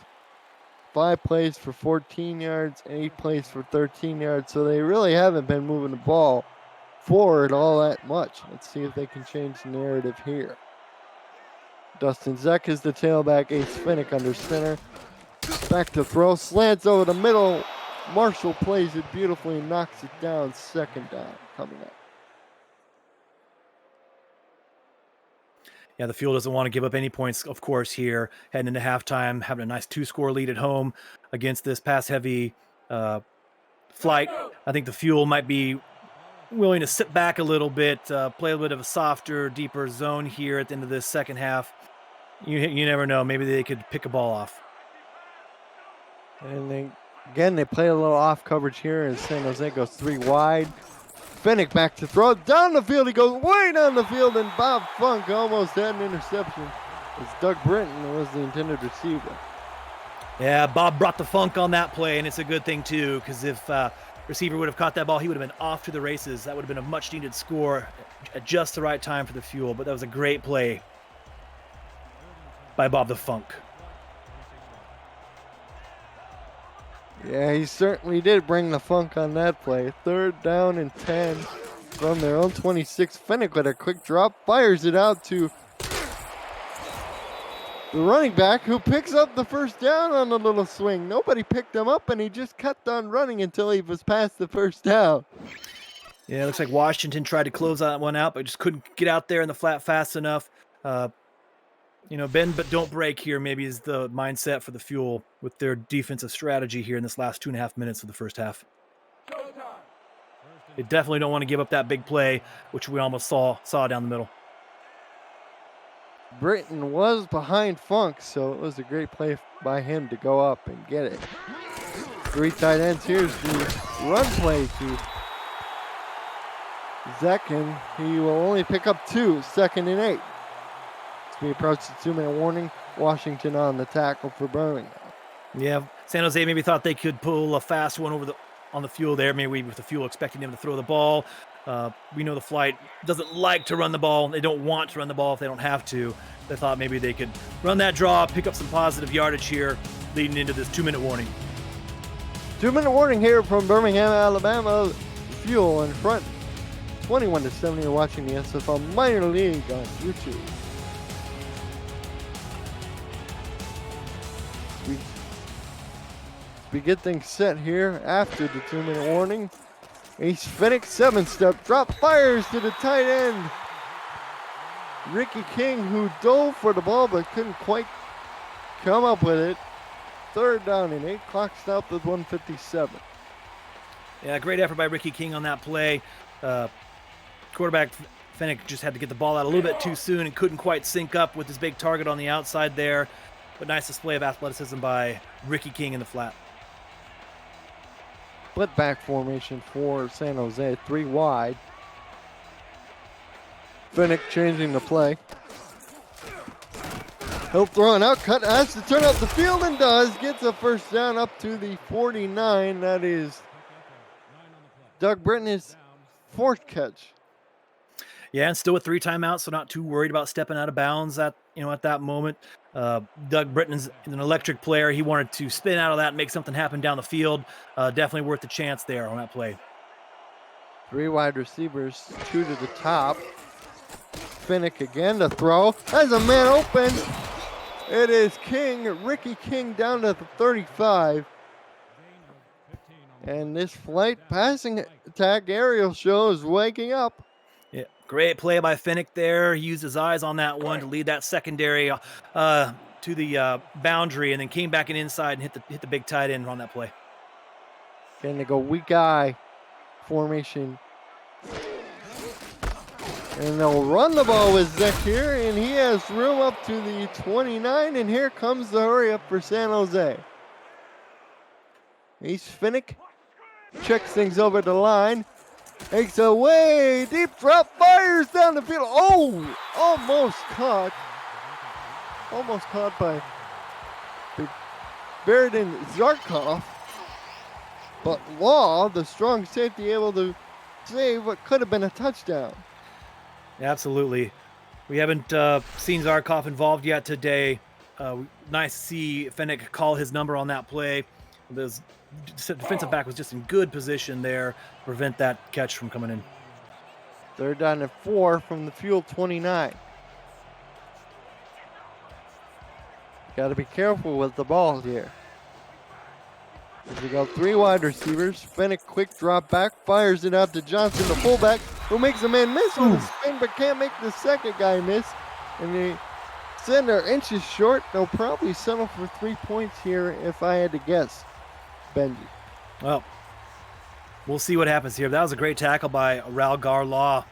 A: 5 plays for 14 yards, and 8 plays for 13 yards. So they really haven't been moving the ball forward all that much. Let's see if they can change the narrative here. Dustin Zeck is the tailback. Ace Finnick under center. Back to throw. Slants over the middle. Marshall plays it beautifully and knocks it down. Second down coming up.
B: Yeah, the Fuel doesn't want to give up any points, of course, here. Heading into halftime, having a nice 2-score lead at home against this pass-heavy flight. I think the Fuel might be willing to sit back a little bit, play a bit of a softer, deeper zone here at the end of this second half. You never know. Maybe they could pick a ball off.
A: And they play a little off coverage here as San Jose goes 3 wide. Finnick back to throw. Down the field. He goes way down the field, and Bob Funk almost had an interception as Doug Britton was the intended receiver.
B: Yeah, Bob brought the funk on that play, and it's a good thing, too, because if receiver would have caught that ball, he would have been off to the races. That would have been a much-needed score at just the right time for the Fuel, but that was a great play by Bob the Funk.
A: Yeah, he certainly did bring the funk on that play. 3rd down and 10 from their own 26. Finnick with a quick drop, fires it out to the running back who picks up the first down on a little swing. Nobody picked him up, and he just kept on running until he was past the first down.
B: Yeah, it looks like Washington tried to close that one out, but just couldn't get out there in the flat fast enough. Bend but don't break here maybe is the mindset for the Fuel with their defensive strategy here in this last 2.5 minutes of the first half. They definitely don't want to give up that big play, which we almost saw down the middle.
A: Britton was behind Funk, so it was a great play by him to go up and get it. 3 tight ends. Here's the run play to Zeck, and he will only pick up 2, 2nd and 8. As we approach the 2-minute warning, Washington on the tackle for Birmingham.
B: Yeah, San Jose maybe thought they could pull a fast one on the Fuel there. Maybe with the Fuel expecting them to throw the ball. We know the Flight doesn't like to run the ball. They don't want to run the ball if they don't have to. They thought maybe they could run that draw, pick up some positive yardage here, leading into this 2-minute warning.
A: 2-minute warning here from Birmingham, Alabama. Fuel in front, 21-7. You're watching the SFL Minor League on YouTube. We get things set here after the 2-minute warning. Ace Finnick, 7-step drop, fires to the tight end. Ricky King, who dove for the ball but couldn't quite come up with it. 3rd down and 8. Clock stopped with 1:57.
B: Yeah, great effort by Ricky King on that play. Quarterback Finnick just had to get the ball out a little bit too soon and couldn't quite sync up with his big target on the outside there. But nice display of athleticism by Ricky King in the flat.
A: Split back formation for San Jose, 3 wide. Finnick changing the play. He'll throw an outcut, has to turn up the field and does. Gets a first down up to the 49. That is Doug Britton's 4th catch.
B: Yeah, and still with 3 timeouts, so not too worried about stepping out of bounds at that moment. Doug Britton's an electric player. He wanted to spin out of that and make something happen down the field. Definitely worth the chance there on that play.
A: 3 wide receivers, 2 to the top. Finnick again to throw. Has a man open. It is King, Ricky King down to the 35. And this flight passing attack aerial show is waking up.
B: Yeah, Great play by Finnick there. He used his eyes on that one to lead that secondary to the boundary, and then came back inside and hit the big tight end on that play.
A: Again, they go weak eye formation. And they'll run the ball with Zek here, and he has room up to the 29, and here comes the hurry up for San Jose. Ace Finnick checks things over the line. Takes away, deep drop, fires down the field. Oh, almost caught by Beridan Zarkov. But Law, the strong safety, able to save what could have been a touchdown.
B: Absolutely. We haven't seen Zarkov involved yet today. Nice to see Finnick call his number on that play. The defensive back was just in good position there to prevent that catch from coming in.
A: 3rd down and 4 from the Fuel 29. Got to be careful with the ball here. As we go 3 wide receivers, Finnick quick drop back, fires it out to Johnson, the fullback, who makes a man miss with a spin, but can't make the second guy miss. And they send their inches short. They'll probably settle for 3 points here if I had to guess, Benji.
B: Well, we'll see what happens here. That was a great tackle by Ralgar Law,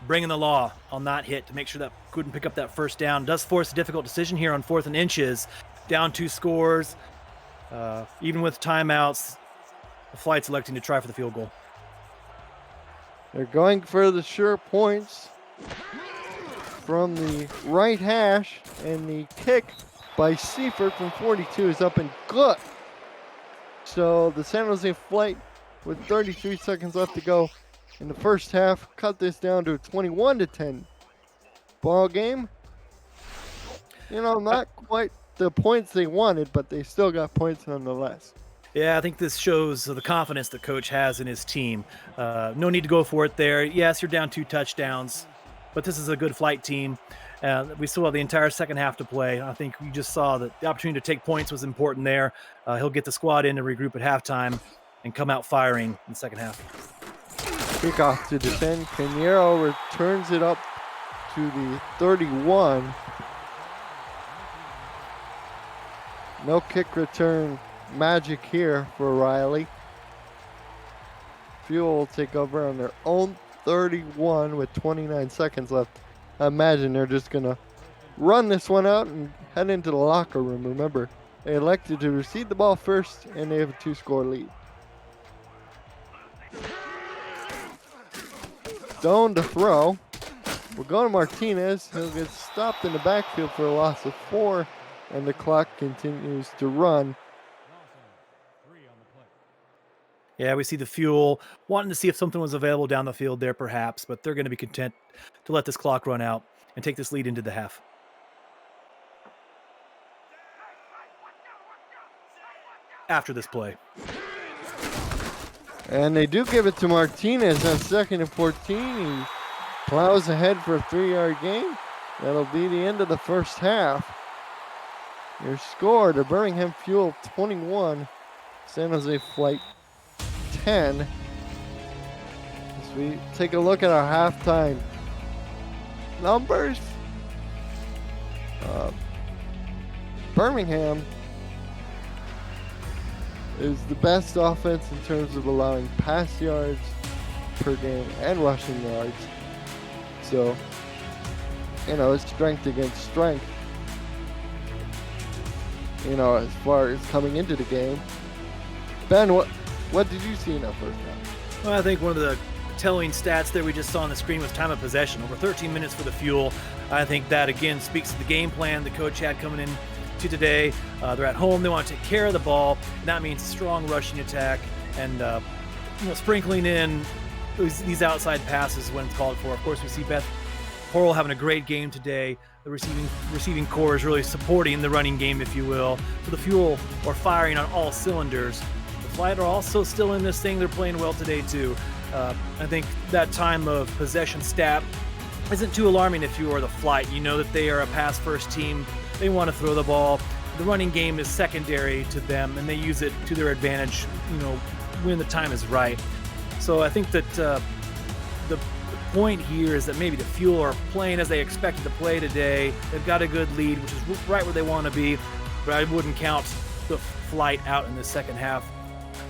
B: bringing the Law on that hit to make sure that couldn't pick up that first down. Does force a difficult decision here on 4th and inches. Down 2 scores. Even with timeouts, the Flight's electing to try for the field goal.
A: They're going for the sure points from the right hash, and the kick by Seifert from 42 is up and good. So the San Jose Flight, with 33 seconds left to go in the first half, cut this down to a 21-10 ball game. You know, not quite the points they wanted, but they still got points nonetheless.
B: Yeah, I think this shows the confidence the coach has in his team. No need to go for it there. Yes, you're down 2 touchdowns, but this is a good Flight team. We still have the entire second half to play. I think we just saw that the opportunity to take points was important there. He'll get the squad in to regroup at halftime and come out firing in the second half.
A: Kickoff to defend. Pinheiro returns it up to the 31. No kick return magic here for Riley. Fuel will take over on their own 31 with 29 seconds left. I imagine they're just going to run this one out and head into the locker room. Remember, they elected to receive the ball first, and they have a 2-score lead. Stone to throw. We'll go to Martinez. He'll get stopped in the backfield for a loss of 4, and the clock continues to run.
B: Yeah, we see the Fuel wanting to see if something was available down the field there perhaps, but they're going to be content to let this clock run out and take this lead into the half. After this play.
A: And they do give it to Martinez on 2nd and 14. He plows ahead for a 3-yard gain. That'll be the end of the first half. Your score, the Birmingham Fuel 21, San Jose Flight 10. As we take a look at our halftime numbers, Birmingham is the best offense in terms of allowing pass yards per game and rushing yards. So, you know, it's strength against strength. You know, as far as coming into the game. Ben, what did you see in that first half?
B: Well, I think one of the telling stats there we just saw on the screen was time of possession. Over 13 minutes for the Fuel. I think that, again, speaks to the game plan the coach had coming in to today. They're at home. They want to take care of the ball, and that means strong rushing attack and sprinkling in these outside passes when it's called for. Of course, we see Beth Horrell having a great game today. The receiving core is really supporting the running game, if you will. So the Fuel are firing on all cylinders. The Flight are also still in this thing. They're playing well today, too. I think that time of possession stat isn't too alarming if you are the Flight. You know that they are a pass-first team. They want to throw the ball. The running game is secondary to them, and they use it to their advantage, when the time is right. So I think that the point here is that maybe the Fuel are playing as they expected to play today. They've got a good lead, which is right where they want to be, but I wouldn't count the Flight out in the second half.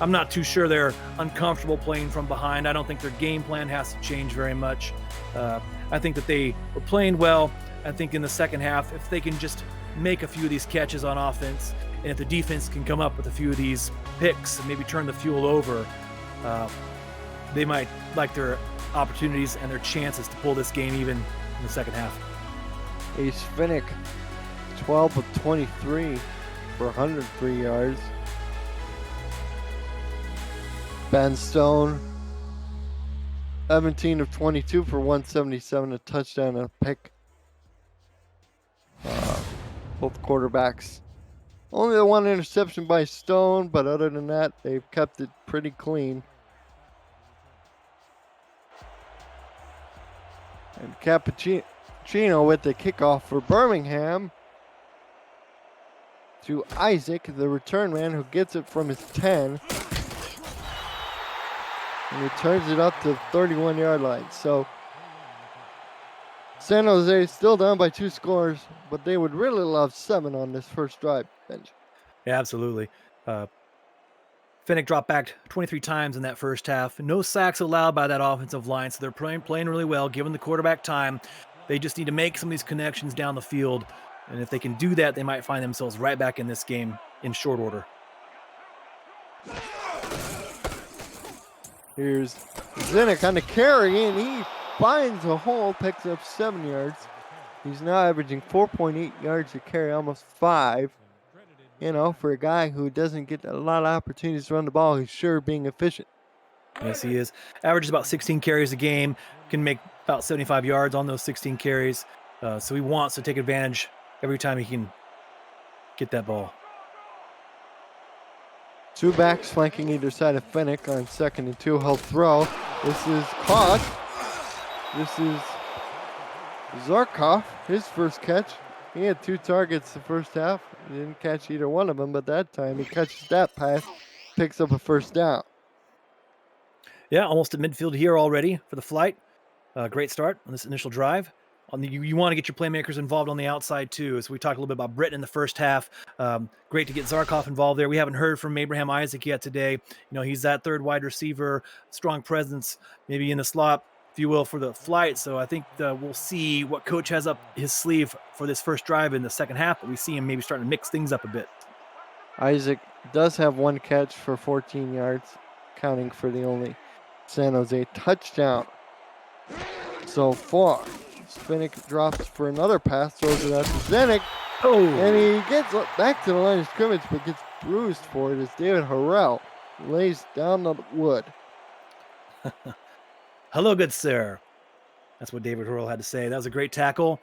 B: I'm not too sure they're uncomfortable playing from behind. I don't think their game plan has to change very much. I think that they were playing well. I think in the second half, if they can just make a few of these catches on offense, and if the defense can come up with a few of these picks and maybe turn the Fuel over, they might like their opportunities and their chances to pull this game even in the second half.
A: Ace Finnick, 12 of 23 for 103 yards. Ben Stone, 17 of 22 for 177, a touchdown and a pick. Both quarterbacks. Only the one interception by Stone, but other than that, they've kept it pretty clean. And Cappuccino with the kickoff for Birmingham to Isaac, the return man, who gets it from his 10. And returns it up to the 31-yard line. So San Jose is still down by 2 scores, but they would really love 7 on this first drive, Benj.
B: Yeah, absolutely. Finnick dropped back 23 times in that first half. No sacks allowed by that offensive line, so they're playing really well, giving the quarterback time. They just need to make some of these connections down the field, and if they can do that, they might find themselves right back in this game in short order.
A: Here's Zinnick on the carry, and he finds a hole, picks up 7 yards. He's now averaging 4.8 yards a carry, almost 5. You know, for a guy who doesn't get a lot of opportunities to run the ball, he's sure being efficient.
B: Yes, he is. Averages about 16 carries a game, can make about 75 yards on those 16 carries. So he wants to take advantage every time he can get that ball.
A: 2 backs flanking either side of Finnick on 2nd and 2. He'll throw. This is caught. This is Zarkov, his first catch. He had 2 targets the first half. He didn't catch either one of them, but that time he catches that pass, picks up a first down.
B: Yeah, almost at midfield here already for the Flight. Great start on this initial drive. You want to get your playmakers involved on the outside too. So we talked a little bit about Britton in the first half. Great to get Zarkov involved there. We haven't heard from Abraham Isaac yet today. You know, he's that third wide receiver, strong presence, maybe in the slot, if you will, for the Flight. So I think we'll see what coach has up his sleeve for this first drive in the second half. But we see him maybe starting to mix things up a bit.
A: Isaac does have 1 catch for 14 yards, counting for the only San Jose touchdown so far. Finnick drops for another pass, throws it out to Zinnick, and he gets back to the line of scrimmage, but gets bruised for it as David Harrell lays down the wood.
B: Hello, good sir. That's what David Harrell had to say. That was a great tackle.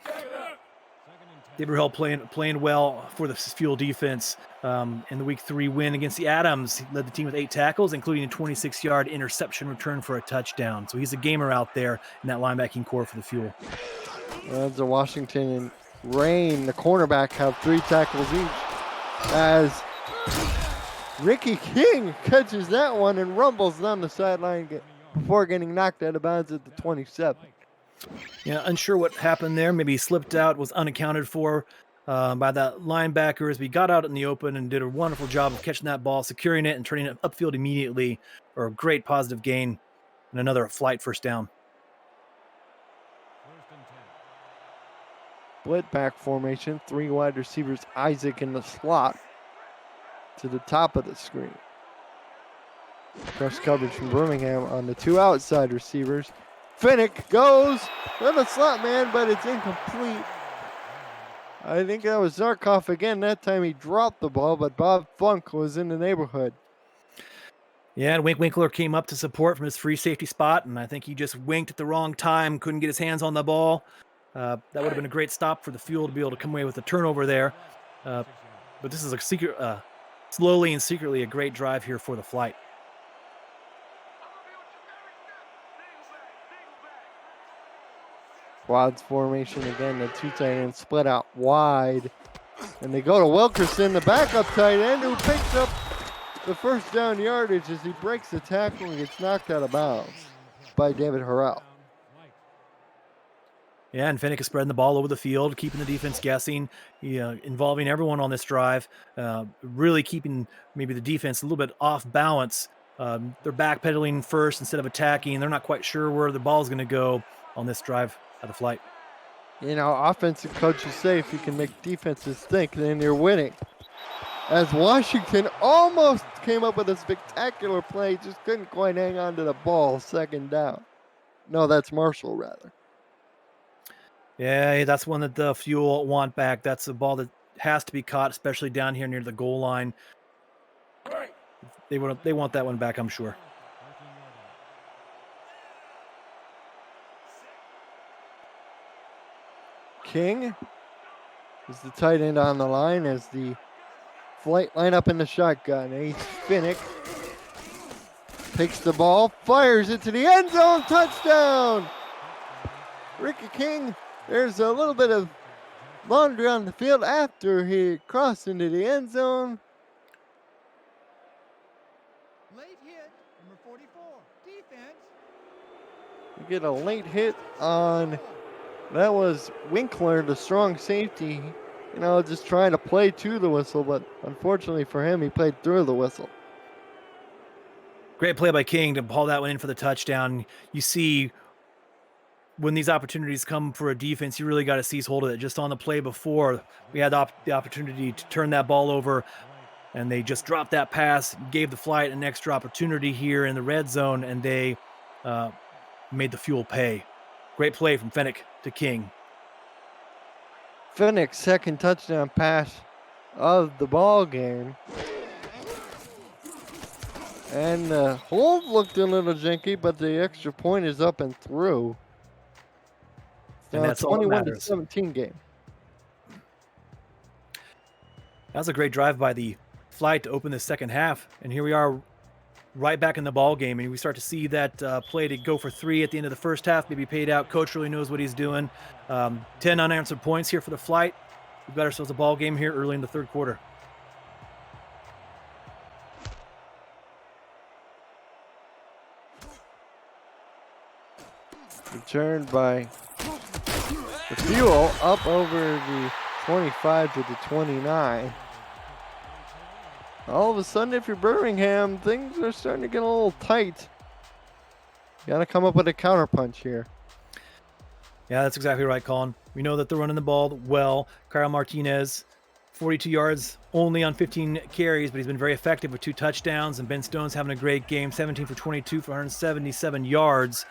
B: David Harrell playing well for the Fuel defense in the Week 3 win against the Adams. He led the team with 8 tackles, including a 26-yard interception return for a touchdown. So he's a gamer out there in that linebacking core for the Fuel.
A: The Washington and Rain, the cornerback, have 3 tackles each as Ricky King catches that one and rumbles down the sideline before getting knocked out of bounds at the 27.
B: Yeah, unsure what happened there. Maybe he slipped out, was unaccounted for by that linebacker as we got out in the open and did a wonderful job of catching that ball, securing it, and turning it upfield immediately for a great positive gain and another Flight first down.
A: Split back formation, 3 wide receivers, Isaac in the slot to the top of the screen. Press coverage from Birmingham on the 2 outside receivers. Finnick goes to the slot man, but it's incomplete. I think that was Zarkov again. That time he dropped the ball, but Bob Funk was in the neighborhood.
B: Yeah, and Winkler came up to support from his free safety spot, and I think he just winked at the wrong time, couldn't get his hands on the ball. That would have been a great stop for the Fuel to be able to come away with a turnover there. But this is a slowly and secretly a great drive here for the Flight.
A: Quads formation again, the 2 tight ends split out wide. And they go to Wilkerson, the backup tight end, who picks up the first down yardage as he breaks the tackle and gets knocked out of bounds by David Harrell.
B: Yeah, and Fennick is spreading the ball over the field, keeping the defense guessing, involving everyone on this drive, really keeping maybe the defense a little bit off balance. They're backpedaling first instead of attacking. They're not quite sure where the ball is going to go on this drive of the flight.
A: You know, offensive coaches say if you can make defenses think, then you're winning. As Washington almost came up with a spectacular play, just couldn't quite hang on to the ball, second down. No, that's Marshall, rather.
B: Yeah, that's one that the Fuel want back. That's a ball that has to be caught, especially down here near the goal line. They want that one back, I'm sure.
A: King is the tight end on the line as the flight line up in the shotgun. Ace Finnick takes the ball, fires it to the end zone, touchdown! Ricky King, there's a little bit of laundry on the field after he crossed into the end zone.
C: Late hit, number 44, defense.
A: We get a late hit on, that was Winkler, the strong safety, you know, just trying to play to the whistle, but unfortunately for him, he played through the whistle.
B: Great play by King to haul that one in for the touchdown. You see, when these opportunities come for a defense, you really got to seize hold of it. Just on the play before, we had the opportunity to turn that ball over, and they just dropped that pass, gave the flight an extra opportunity here in the red zone, and they made the Fuel pay. Great play from Fennick to King.
A: Fennick's second touchdown pass of the ball game. And the hold looked a little janky, but the extra point is up and through.
B: And
A: Now
B: that's all that
A: 21-17 game.
B: That was a great drive by the Flight to open the second half, and here we are right back in the ball game, and we start to see that play to go for 3 at the end of the first half maybe paid out. Coach really knows what he's doing. 10 unanswered points here for the Flight. We've got ourselves a ball game here early in the third quarter.
A: Returned by the Fuel up over the 25 to the 29. All of a sudden, if you're Birmingham, things are starting to get a little tight. You got to come up with a counterpunch here.
B: Yeah, that's exactly right, Colin. We know that they're running the ball well. Kyle Martinez, 42 yards only on 15 carries, but he's been very effective with 2 touchdowns. And Ben Stone's having a great game, 17 for 22 for 177 yards.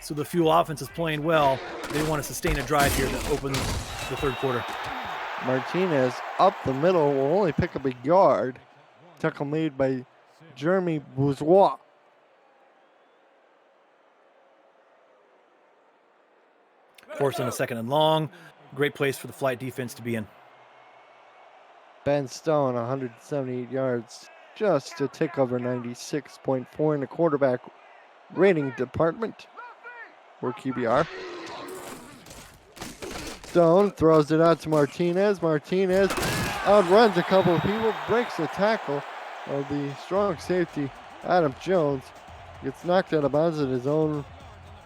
B: So the Fuel offense is playing well. They want to sustain a drive here to open the third quarter.
A: Martinez up the middle will only pick up a yard. Tackle made by Jeremy Bourgeois.
B: Forced on a second and long. Great place for the Flight defense to be in.
A: Ben Stone, 178 yards, just a tick over 96.4 in the quarterback rating department, or QBR. Stone throws it out to Martinez. Martinez outruns a couple of people, breaks the tackle of the strong safety, Adam Jones. Gets knocked out of bounds at his own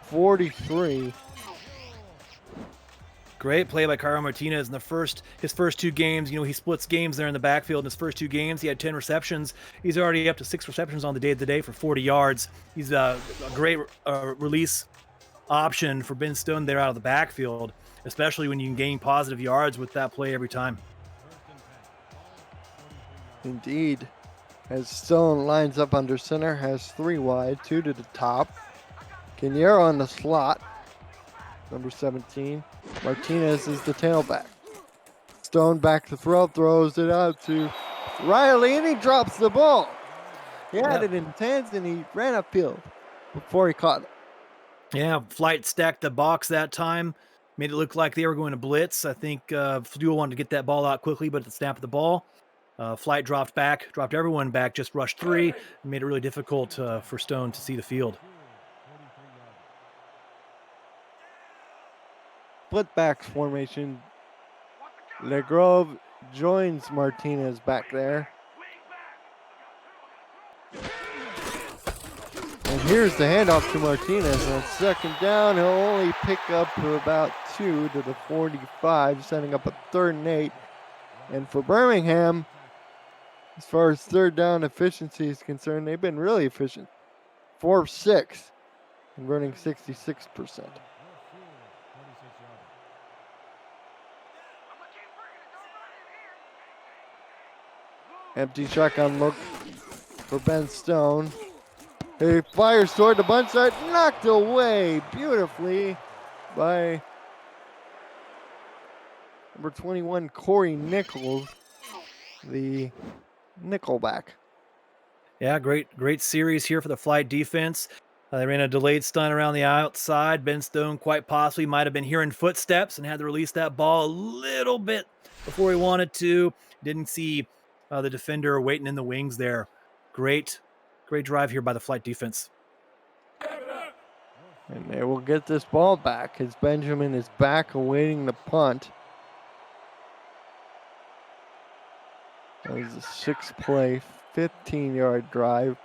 A: 43.
B: Great play by Kyle Martinez in his first 2 games. You know, he splits games there in the backfield. In his first 2 games, he had 10 receptions. He's already up to 6 receptions on the day of the day for 40 yards. He's a great release option for Ben Stone there out of the backfield, especially when you can gain positive yards with that play every time.
A: Indeed. As Stone lines up under center, has 3 wide, 2 to the top. Quinero on the slot, number 17. Martinez is the tailback. Stone back to throw, throws it out to Riley, and he drops the ball. He had it in his hands, and he ran upfield before he caught it.
B: Yeah, Flight stacked the box that time, made it look like they were going to blitz. I think Fuel wanted to get that ball out quickly, but at the snap of the ball, Flight dropped everyone back, just rushed 3, and made it really difficult for Stone to see the field.
A: Split back formation. LeGrove joins Martinez back there. And here's the handoff to Martinez. On second down, he'll only pick up for about 2 to the 45, setting up a 3rd and 8. And for Birmingham, as far as third down efficiency is concerned, they've been really efficient. 4 of 6, converting 66%. Empty shotgun look for Ben Stone. He fires toward the bunch side, knocked away beautifully by number 21, Corey Nichols, the nickelback.
B: Yeah, great series here for the Flight defense. They ran a delayed stunt around the outside. Ben Stone quite possibly might have been hearing footsteps and had to release that ball a little bit before he wanted to. Didn't see the defender waiting in the wings there. Great drive here by the Flight defense.
A: And they will get this ball back as Benjamin is back awaiting the punt. That was a 6-play, 15-yard drive.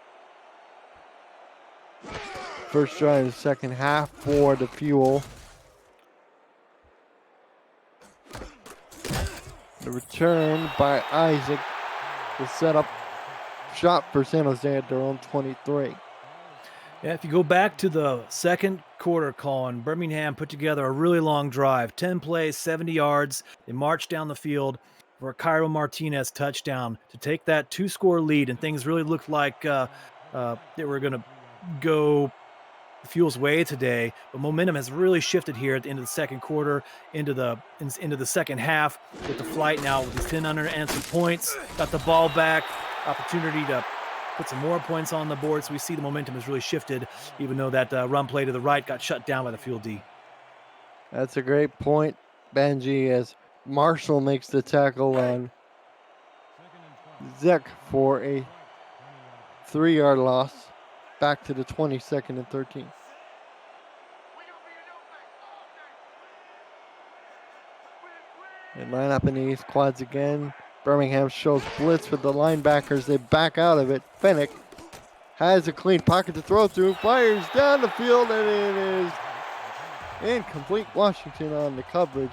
A: First drive of the second half for the Fuel. The return by Isaac will set up shot for San Jose at their own 23.
B: Yeah, if you go back to the second quarter, Colin, Birmingham put together a really long drive. 10 plays, 70 yards. They marched down the field for a Cairo Martinez touchdown to take that 2-score lead, and things really looked like they were going to go the Fuel's way today. But momentum has really shifted here at the end of the second quarter into the second half with the Flight now with these 10 unanswered points. Got the ball back, opportunity to put some more points on the board. So we see the momentum has really shifted, even though that run play to the right got shut down by the Fuel D.
A: That's a great point, Benji, as Marshall makes the tackle on Zek for a 3-yard loss. Back to the 22nd and 13. And line up in the East quads again. Birmingham shows blitz with the linebackers. They back out of it. Fennick has a clean pocket to throw through. Fires down the field, and it is incomplete. Washington on the coverage,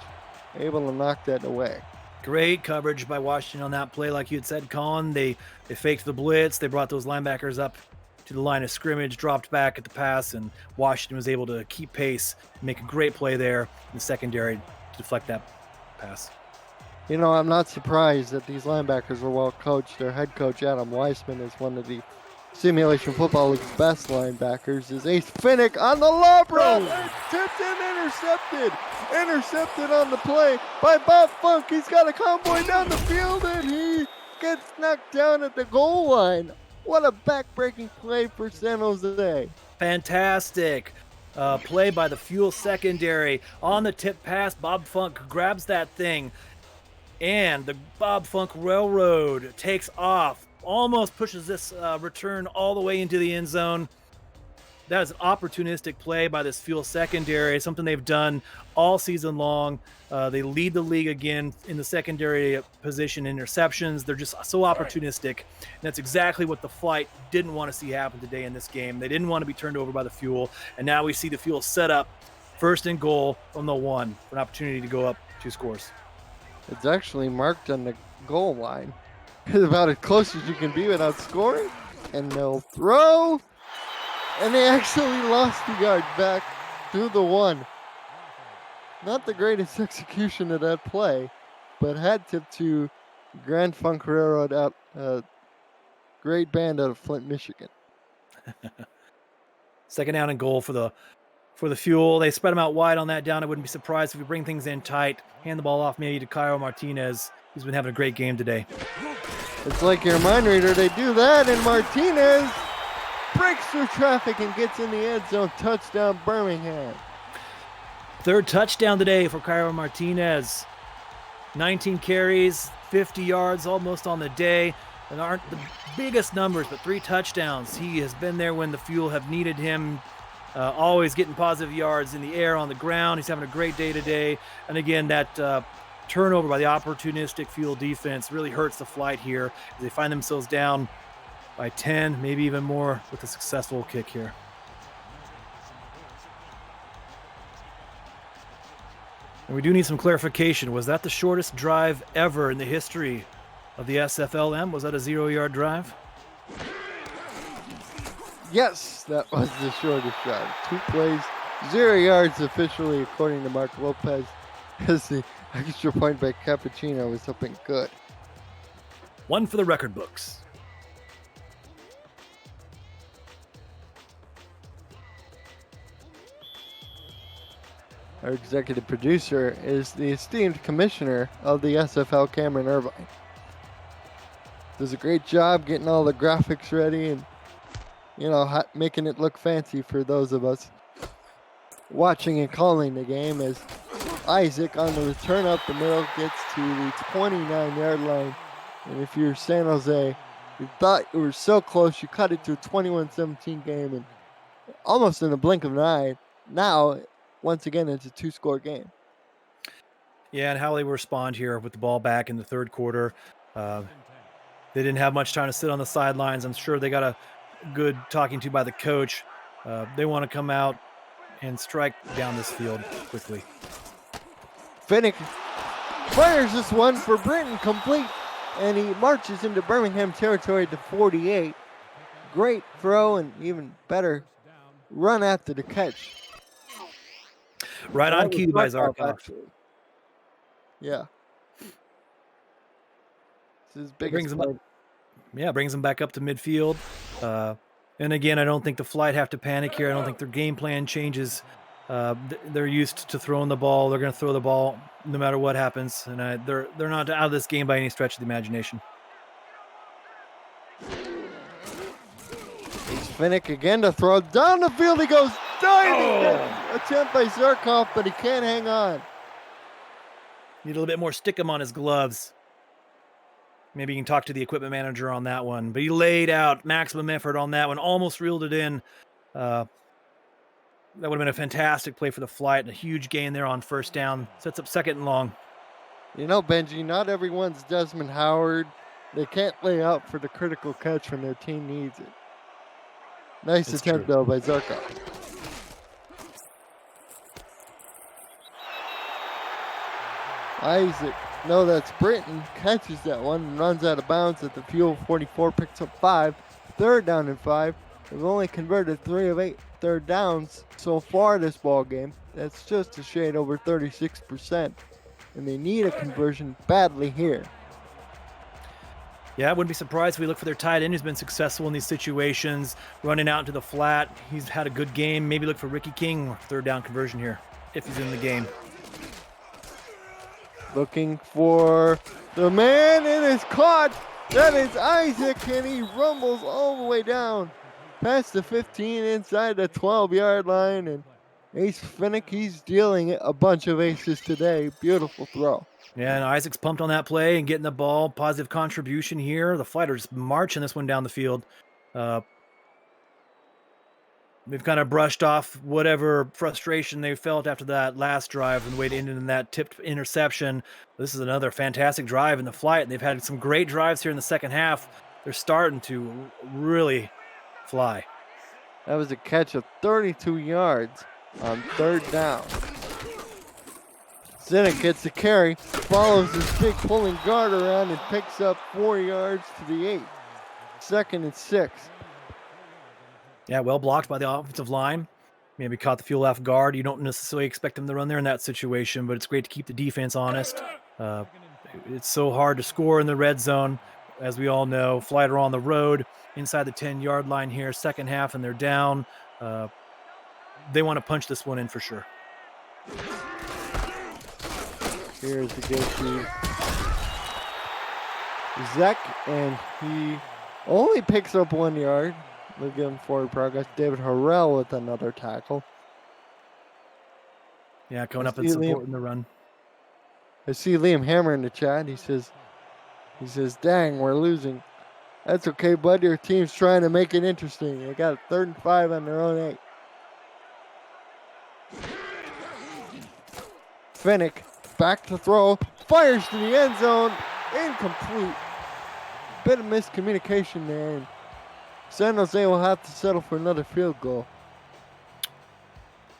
A: able to knock that away.
B: Great coverage by Washington on that play, like you had said, Colin. They faked the blitz. They brought those linebackers up to the line of scrimmage, dropped back at the pass, and Washington was able to keep pace, make a great play there in the secondary to deflect that pass.
A: You know, I'm not surprised that these linebackers are well coached. Their head coach, Adam Weissman, is one of the Simulation Football League's best linebackers. Is Ace Finnick on the lob roll. Tipped and intercepted. Intercepted on the play by Bob Funk. He's got a convoy down the field, and he gets knocked down at the goal line. What a back-breaking play for San Jose.
B: Fantastic play by the Fuel secondary. On the tip pass, Bob Funk grabs that thing, and the Bob Funk Railroad takes off, almost pushes this return all the way into the end zone. That is an opportunistic play by this Fuel secondary, something they've done all season long. They lead the league again in the secondary position interceptions. They're just so opportunistic. And that's exactly what the Flight didn't want to see happen today in this game. They didn't want to be turned over by the Fuel. And now we see the Fuel set up first and goal from the 1 for an opportunity to go up 2 scores.
A: It's actually marked on the goal line. It's about as close as you can be without scoring. And they'll throw. And they actually lost the yard back to the 1. Not the greatest execution of that play, but had tip to Grand Funk Railroad out, great band out of Flint, Michigan.
B: Second down and goal for the Fuel. They spread them out wide on that down. I wouldn't be surprised if we bring things in tight, hand the ball off maybe to Cairo Martinez. He's been having a great game today.
A: It's like your mind reader. They do that, and Martinez breaks through traffic and gets in the end zone. Touchdown, Birmingham.
B: Third touchdown today for Cairo Martinez. 19 carries, 50 yards almost on the day. And aren't the biggest numbers, but 3 touchdowns. He has been there when the Fuel have needed him. Always getting positive yards in the air, on the ground. He's having a great day today. And again, that turnover by the opportunistic Fuel defense really hurts the Flight here as they find themselves down by 10, maybe even more with a successful kick here. And we do need some clarification. Was that the shortest drive ever in the history of the SFLm? Was that a 0-yard drive?
A: Yes, that was the shortest drive. 2 plays, 0 yards officially, according to Mark Lopez, as the extra point by Cappuccino was something good.
B: One for the record books.
A: Our executive producer is the esteemed commissioner of the SFL, Cameron Irvine. Does a great job getting all the graphics ready and, making it look fancy for those of us watching and calling the game, as Isaac on the return up the middle gets to the 29-yard line. And if you're San Jose, you thought you were so close, you cut it to a 21-17 game, and almost in the blink of an eye. Now, once again, it's a 2-score game.
B: Yeah, and how they respond here with the ball back in the third quarter. They didn't have much time to sit on the sidelines. I'm sure they got a good talking to by the coach. They want to come out and strike down this field quickly.
A: Finnick fires this one for Britton, complete, and he marches into Birmingham territory to 48. Great throw and even better run after the catch.
B: Right on cue by Zarkov.
A: Yeah. This is big.
B: Brings them back up to midfield. And again, I don't think the Flight have to panic here. I don't think their game plan changes. They're used to throwing the ball. They're going to throw the ball no matter what happens. And they're not out of this game by any stretch of the imagination.
A: It's Finnick again to throw down the field. He goes diving. Attempt by Zarkov, but he can't hang on.
B: Need a little bit more stickum on his gloves. Maybe you can talk to the equipment manager on that one. But he laid out maximum effort on that one, almost reeled it in. That would have been a fantastic play for the Flight, and a huge gain there on first down. Sets up second and long.
A: Benji, not everyone's Desmond Howard. They can't lay out for the critical catch when their team needs it. Nice attempt, though, by Zarkov. Isaac, no, that's Britton, catches that one and runs out of bounds at the Fuel 44, picks up 5. Third down and 5. They've only converted 3 of 8 third downs so far this ball game. That's just a shade over 36%. And they need a conversion badly here.
B: Yeah, I wouldn't be surprised if we look for their tight end who's been successful in these situations, running out into the flat. He's had a good game. Maybe look for Ricky King, third down conversion here, if he's in the game.
A: Looking for the man, and it's caught. That is Isaac, and he rumbles all the way down past the 15 inside the 12-yard line. And Ace Finnick, he's dealing a bunch of aces today. Beautiful throw.
B: Yeah, and Isaac's pumped on that play and getting the ball. Positive contribution here. The Fighters marching this one down the field. They've kind of brushed off whatever frustration they felt after that last drive and the way it ended in that tipped interception. This is another fantastic drive in the Flight, and they've had some great drives here in the second half. They're starting to really fly.
A: That was a catch of 32 yards on third down. Zinnick gets the carry, follows his big pulling guard around, and picks up 4 yards to the 8. Second and 6.
B: Yeah, well blocked by the offensive line. Maybe caught the Fuel off guard. You don't necessarily expect them to run there in that situation, but it's great to keep the defense honest. It's so hard to score in the red zone, as we all know. Flight are on the road inside the 10-yard line here, second half, and they're down. They want to punch this one in for sure.
A: Here's the go to Zek, and he only picks up 1 yard. We'll give him forward progress. David Harrell with another tackle.
B: Yeah, coming up and supporting the run.
A: I see Liam Hammer in the chat. He says, dang, we're losing. That's okay, bud. Your team's trying to make it interesting. They got a 3rd and 5 on their own 8. Finnick, back to throw, fires to the end zone, incomplete. Bit of miscommunication there. And San Jose will have to settle for another field goal.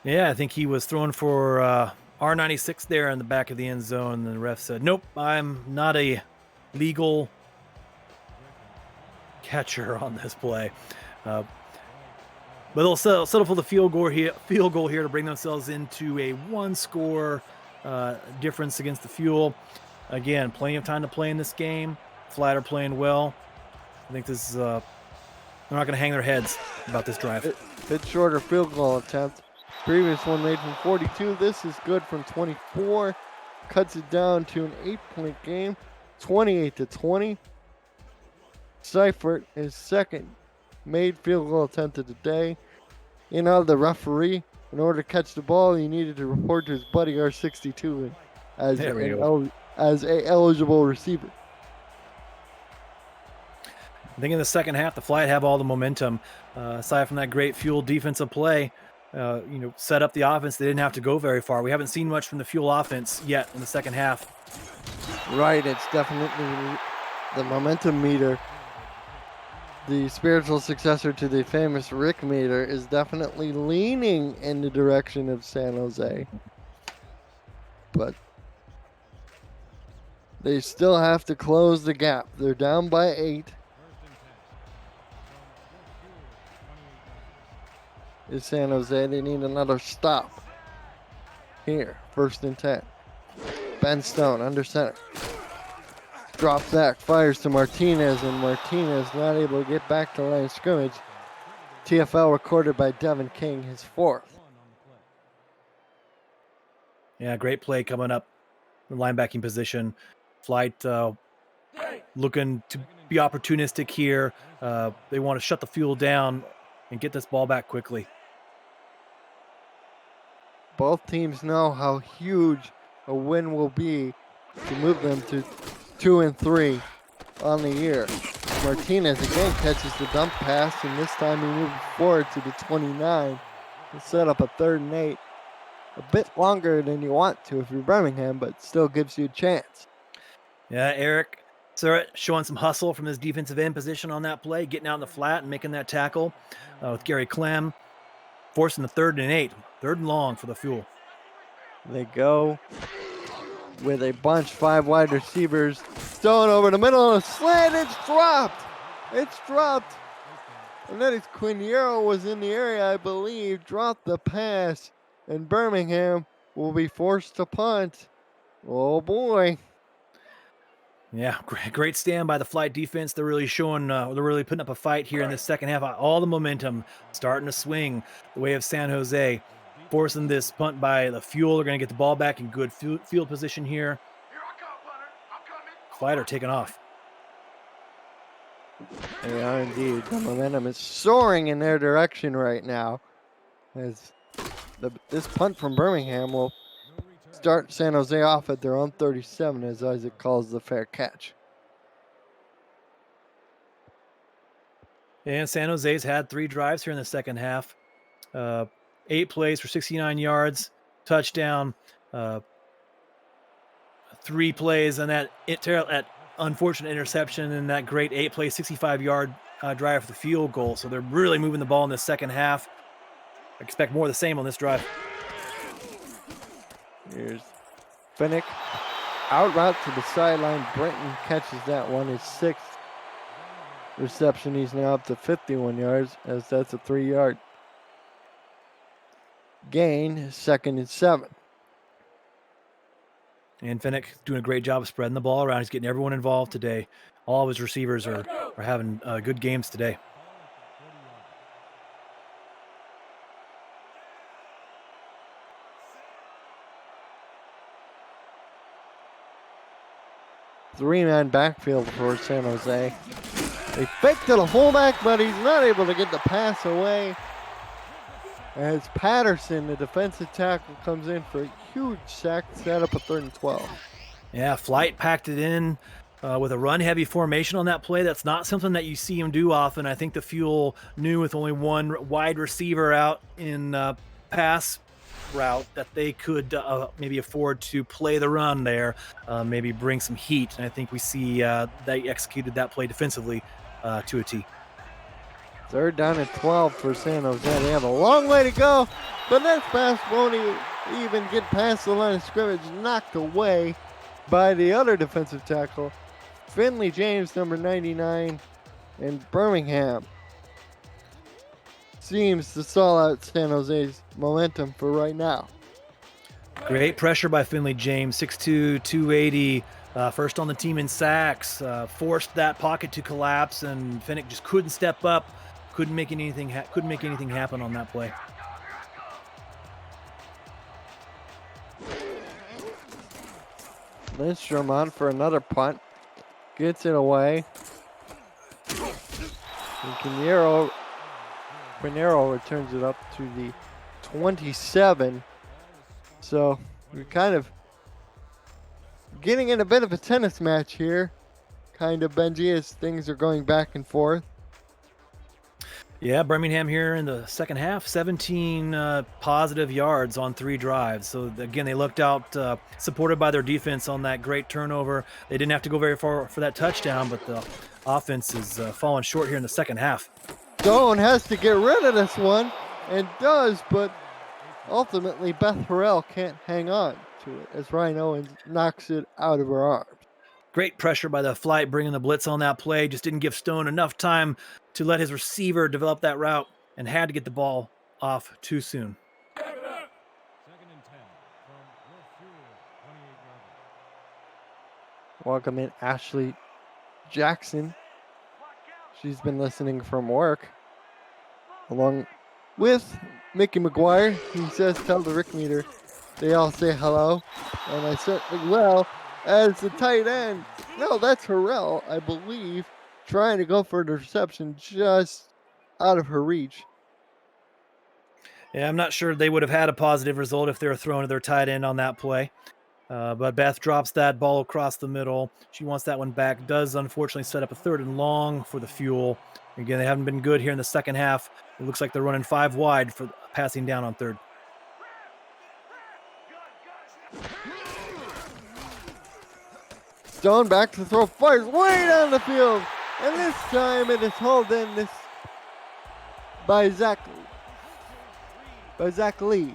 B: Yeah, I think he was throwing for R96 there in the back of the end zone. And the ref said, nope, I'm not a legal catcher on this play. But they'll settle for the field goal here to bring themselves into a one-score difference against the Fuel. Again, plenty of time to play in this game. Flat are playing well. I think this is they're not going to hang their heads about this drive.
A: Bit shorter field goal attempt. Previous one made from 42. This is good from 24. Cuts it down to an 8-point game, 28-20. Seifert, his second made field goal attempt of the day. The referee, in order to catch the ball, he needed to report to his buddy R62 as a eligible receiver.
B: I think in the second half, the Flight have all the momentum. Aside from that great Fuel defensive play, set up the offense. They didn't have to go very far. We haven't seen much from the Fuel offense yet in the second half.
A: Right, it's definitely the momentum meter. The spiritual successor to the famous Rick meter is definitely leaning in the direction of San Jose. But they still have to close the gap. They're down by 8. Is San Jose. They need another stop. Here, 1st and 10. Ben Stone under center. Drops back, fires to Martinez, and Martinez not able to get back to line of scrimmage. TFL recorded by Devin King, his 4th.
B: Yeah, great play coming up in linebacking position. Flight looking to be opportunistic here. They want to shut the Fuel down and get this ball back quickly.
A: Both teams know how huge a win will be to move them to 2-3 on the year. Martinez again catches the dump pass, and this time he moves forward to the 29 to set up a 3rd and 8. A bit longer than you want to if you're Birmingham, but still gives you a chance.
B: Yeah, Eric Surratt showing some hustle from his defensive end position on that play, getting out in the flat and making that tackle with Gary Clem, forcing the 3rd and 8, 3rd and long for the Fuel.
A: They go with a bunch, 5 wide receivers. Stone over the middle of a slant. It's dropped. It's dropped. And then it's Quiniero was in the area, I believe, dropped the pass. And Birmingham will be forced to punt. Oh, boy.
B: Yeah, great stand by the Flight defense. They're really showing, they're really putting up a fight here in the second half. All the momentum starting to swing the way of San Jose. Forcing this punt by the Fuel. They're going to get the ball back in good field position here. Flight are taking off.
A: They are indeed. The momentum is soaring in their direction right now. As this punt from Birmingham will start San Jose off at their own 37 as Isaac calls the fair catch.
B: And San Jose's had 3 drives here in the second half. 8 plays for 69 yards, touchdown, 3 plays, and that unfortunate interception, and that great 8-play, 65-yard drive for the field goal. So they're really moving the ball in the second half. I expect more of the same on this drive.
A: Here's Finnick. Out route to the sideline. Brenton catches that one. His 6th reception. He's now up to 51 yards as that's a 3-yard gain. 2nd and 7.
B: And Finnick doing a great job of spreading the ball around. He's getting everyone involved today. All of his receivers are having good games today.
A: Three-man backfield for San Jose. They fake to the fullback, but he's not able to get the pass away. As Patterson, the defensive tackle, comes in for a huge sack to set up a 3rd and 12.
B: Yeah, Flight packed it in with a run-heavy formation on that play. That's not something that you see him do often. I think the Fuel knew with only one wide receiver out in pass route that they could maybe afford to play the run there, maybe bring some heat. And I think we see they executed that play defensively to a T.
A: Third down and 12 for San Jose. They have a long way to go, but that pass won't even get past the line of scrimmage. Knocked away by the other defensive tackle, Finley James, number 99, in Birmingham. Seems to stall out San Jose's momentum for right now.
B: Great pressure by Finley James, 6'2", 280, first on the team in sacks, forced that pocket to collapse, and Finnick just couldn't step up, couldn't make anything happen on that play.
A: Lindstrom on for another punt, gets it away. And Quinero returns it up to the 27. So we're kind of getting in a bit of a tennis match here, kind of, Benji, as things are going back and forth.
B: Yeah, Birmingham here in the second half, 17 positive yards on 3 drives. So again, they looked out, supported by their defense on that great turnover. They didn't have to go very far for that touchdown, but the offense is falling short here in the second half.
A: Stone has to get rid of this one, and does, but ultimately Beth Harrell can't hang on to it as Ryan Owens knocks it out of her arms.
B: Great pressure by the flight, bringing the blitz on that play. Just didn't give Stone enough time to let his receiver develop that route, and had to get the ball off too soon.
C: Second and 10 from your Fuel 28 yarder.
A: Welcome in Ashley Jackson. She's been listening from work, along with Mickey McGuire. He says, tell the Rick meter they all say hello, and I certainly will. As the tight end, no, that's Harrell, I believe, trying to go for the reception just out of her reach.
B: Yeah, I'm not sure they would have had a positive result if they were throwing to their tight end on that play. But Beth drops that ball across the middle. She wants that one back. Does unfortunately set up a 3rd and long for the Fuel. Again, they haven't been good here in the second half. It looks like they're running 5 wide for passing down on 3rd.
A: Stone back to throw, fires way down the field, and this time it is hauled in by Zach Lee.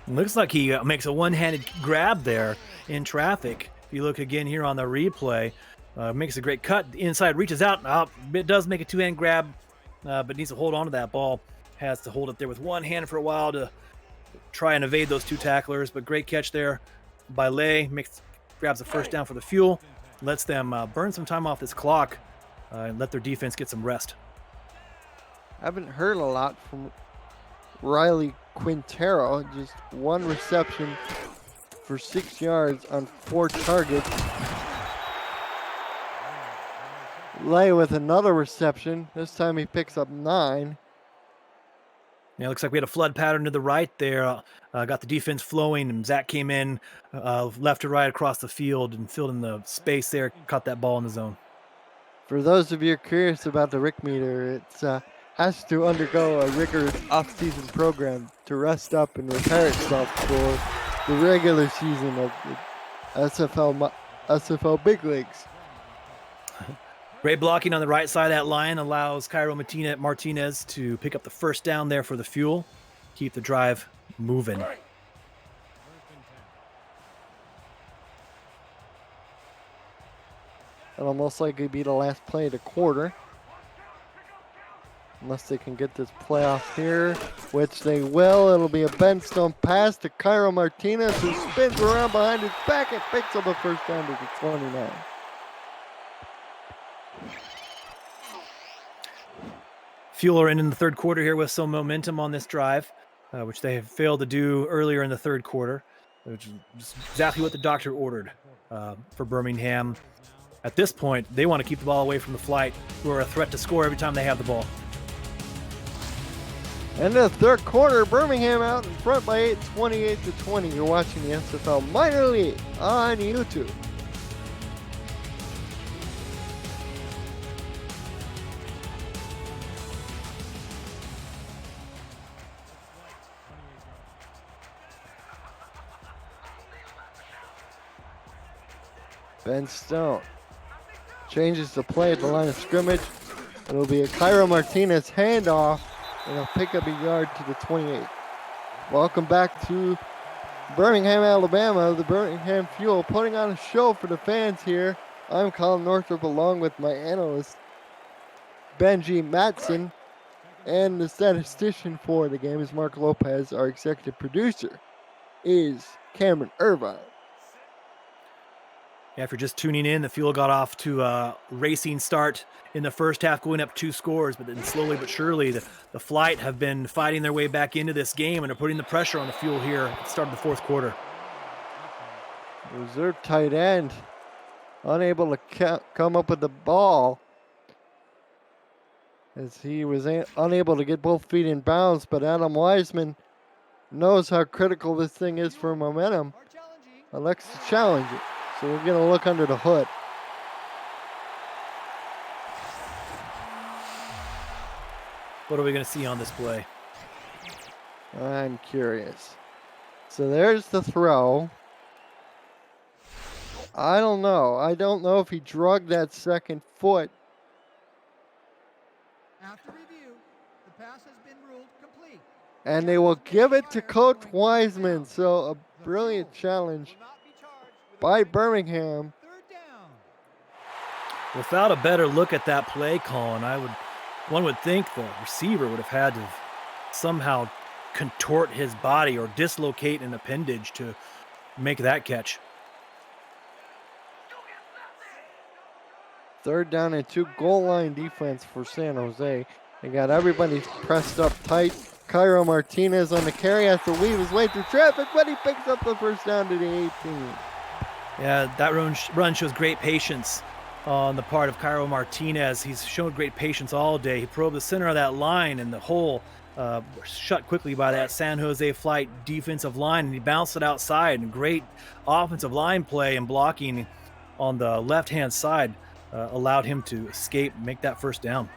B: Looks like he makes a one-handed grab there in traffic. If you look again here on the replay, makes a great cut. The inside reaches out. It does make a 2-hand grab, but needs to hold on to that ball. Has to hold it there with one hand for a while to try and evade those 2 tacklers. But great catch there by Lay. Grabs the first down for the Fuel. Lets them burn some time off this clock and let their defense get some rest.
A: Haven't heard a lot from Riley Quintero. Just 1 reception for 6 yards on 4 targets. Lay with another reception. This time he picks up 9.
B: Yeah, looks like we had a flood pattern to the right there. Got the defense flowing, and Zach came in left to right across the field and filled in the space there, caught that ball in the zone.
A: For those of you curious about the Rick meter, it has to undergo a rigorous off-season program to rest up and repair itself for the regular season of the SFL Big Leagues.
B: Great blocking on the right side of that line allows Cairo Martinez to pick up the first down there for the Fuel. Keep the drive moving.
A: It'll most likely be the last play of the quarter. Unless they can get this playoff here, which they will. It'll be a Ben Stone pass to Cairo Martinez, who spins around behind his back and picks up a first down to the 29.
B: Fuel are in the 3rd quarter here with some momentum on this drive, which they have failed to do earlier in the 3rd quarter, which is exactly what the doctor ordered for Birmingham. At this point, they want to keep the ball away from the flight, who are a threat to score every time they have the ball.
A: And the 3rd quarter, Birmingham out in front by 8, 28-20. You're watching the SFL Minor League on YouTube. Ben Stone changes the play at the line of scrimmage. It'll be a Cairo Martinez handoff, and he'll pick up a yard to the 28. Welcome back to Birmingham, Alabama. The Birmingham Fuel putting on a show for the fans here. I'm Colin Northrop along with my analyst, Benji Matson, and the statistician for the game is Mark Lopez. Our executive producer is Cameron Irvine.
B: Yeah, if you're just tuning in, the Fuel got off to a racing start in the first half, going up 2 scores, but then slowly but surely the Flight have been fighting their way back into this game and are putting the pressure on the Fuel here at the start of the fourth quarter.
A: Reserve tight end, unable to come up with the ball as he was unable to get both feet in bounds, but Adam Wiseman knows how critical this thing is for momentum. Elects to challenge it. So we're going to look under the hood.
B: What are we going to see on this play?
A: I'm curious. So there's the throw. I don't know. I don't know if he drugged that second foot.
C: After review, the pass has been ruled complete.
A: And they will give it to Coach Wiseman. So a brilliant challenge by Birmingham.
C: Third down.
B: Without a better look at that play, Colin, one would think the receiver would have had to somehow contort his body or dislocate an appendage to make that catch.
A: Third down and 2, goal line defense for San Jose. They got everybody pressed up tight. Cairo Martinez on the carry has to weave his way through traffic, but he picks up the first down to the 18.
B: Yeah, that run shows great patience on the part of Cairo Martinez. He's shown great patience all day. He probed the center of that line, and the hole shut quickly by that San Jose Flight defensive line, and he bounced it outside. And great offensive line play and blocking on the left-hand side allowed him to escape and make that first down.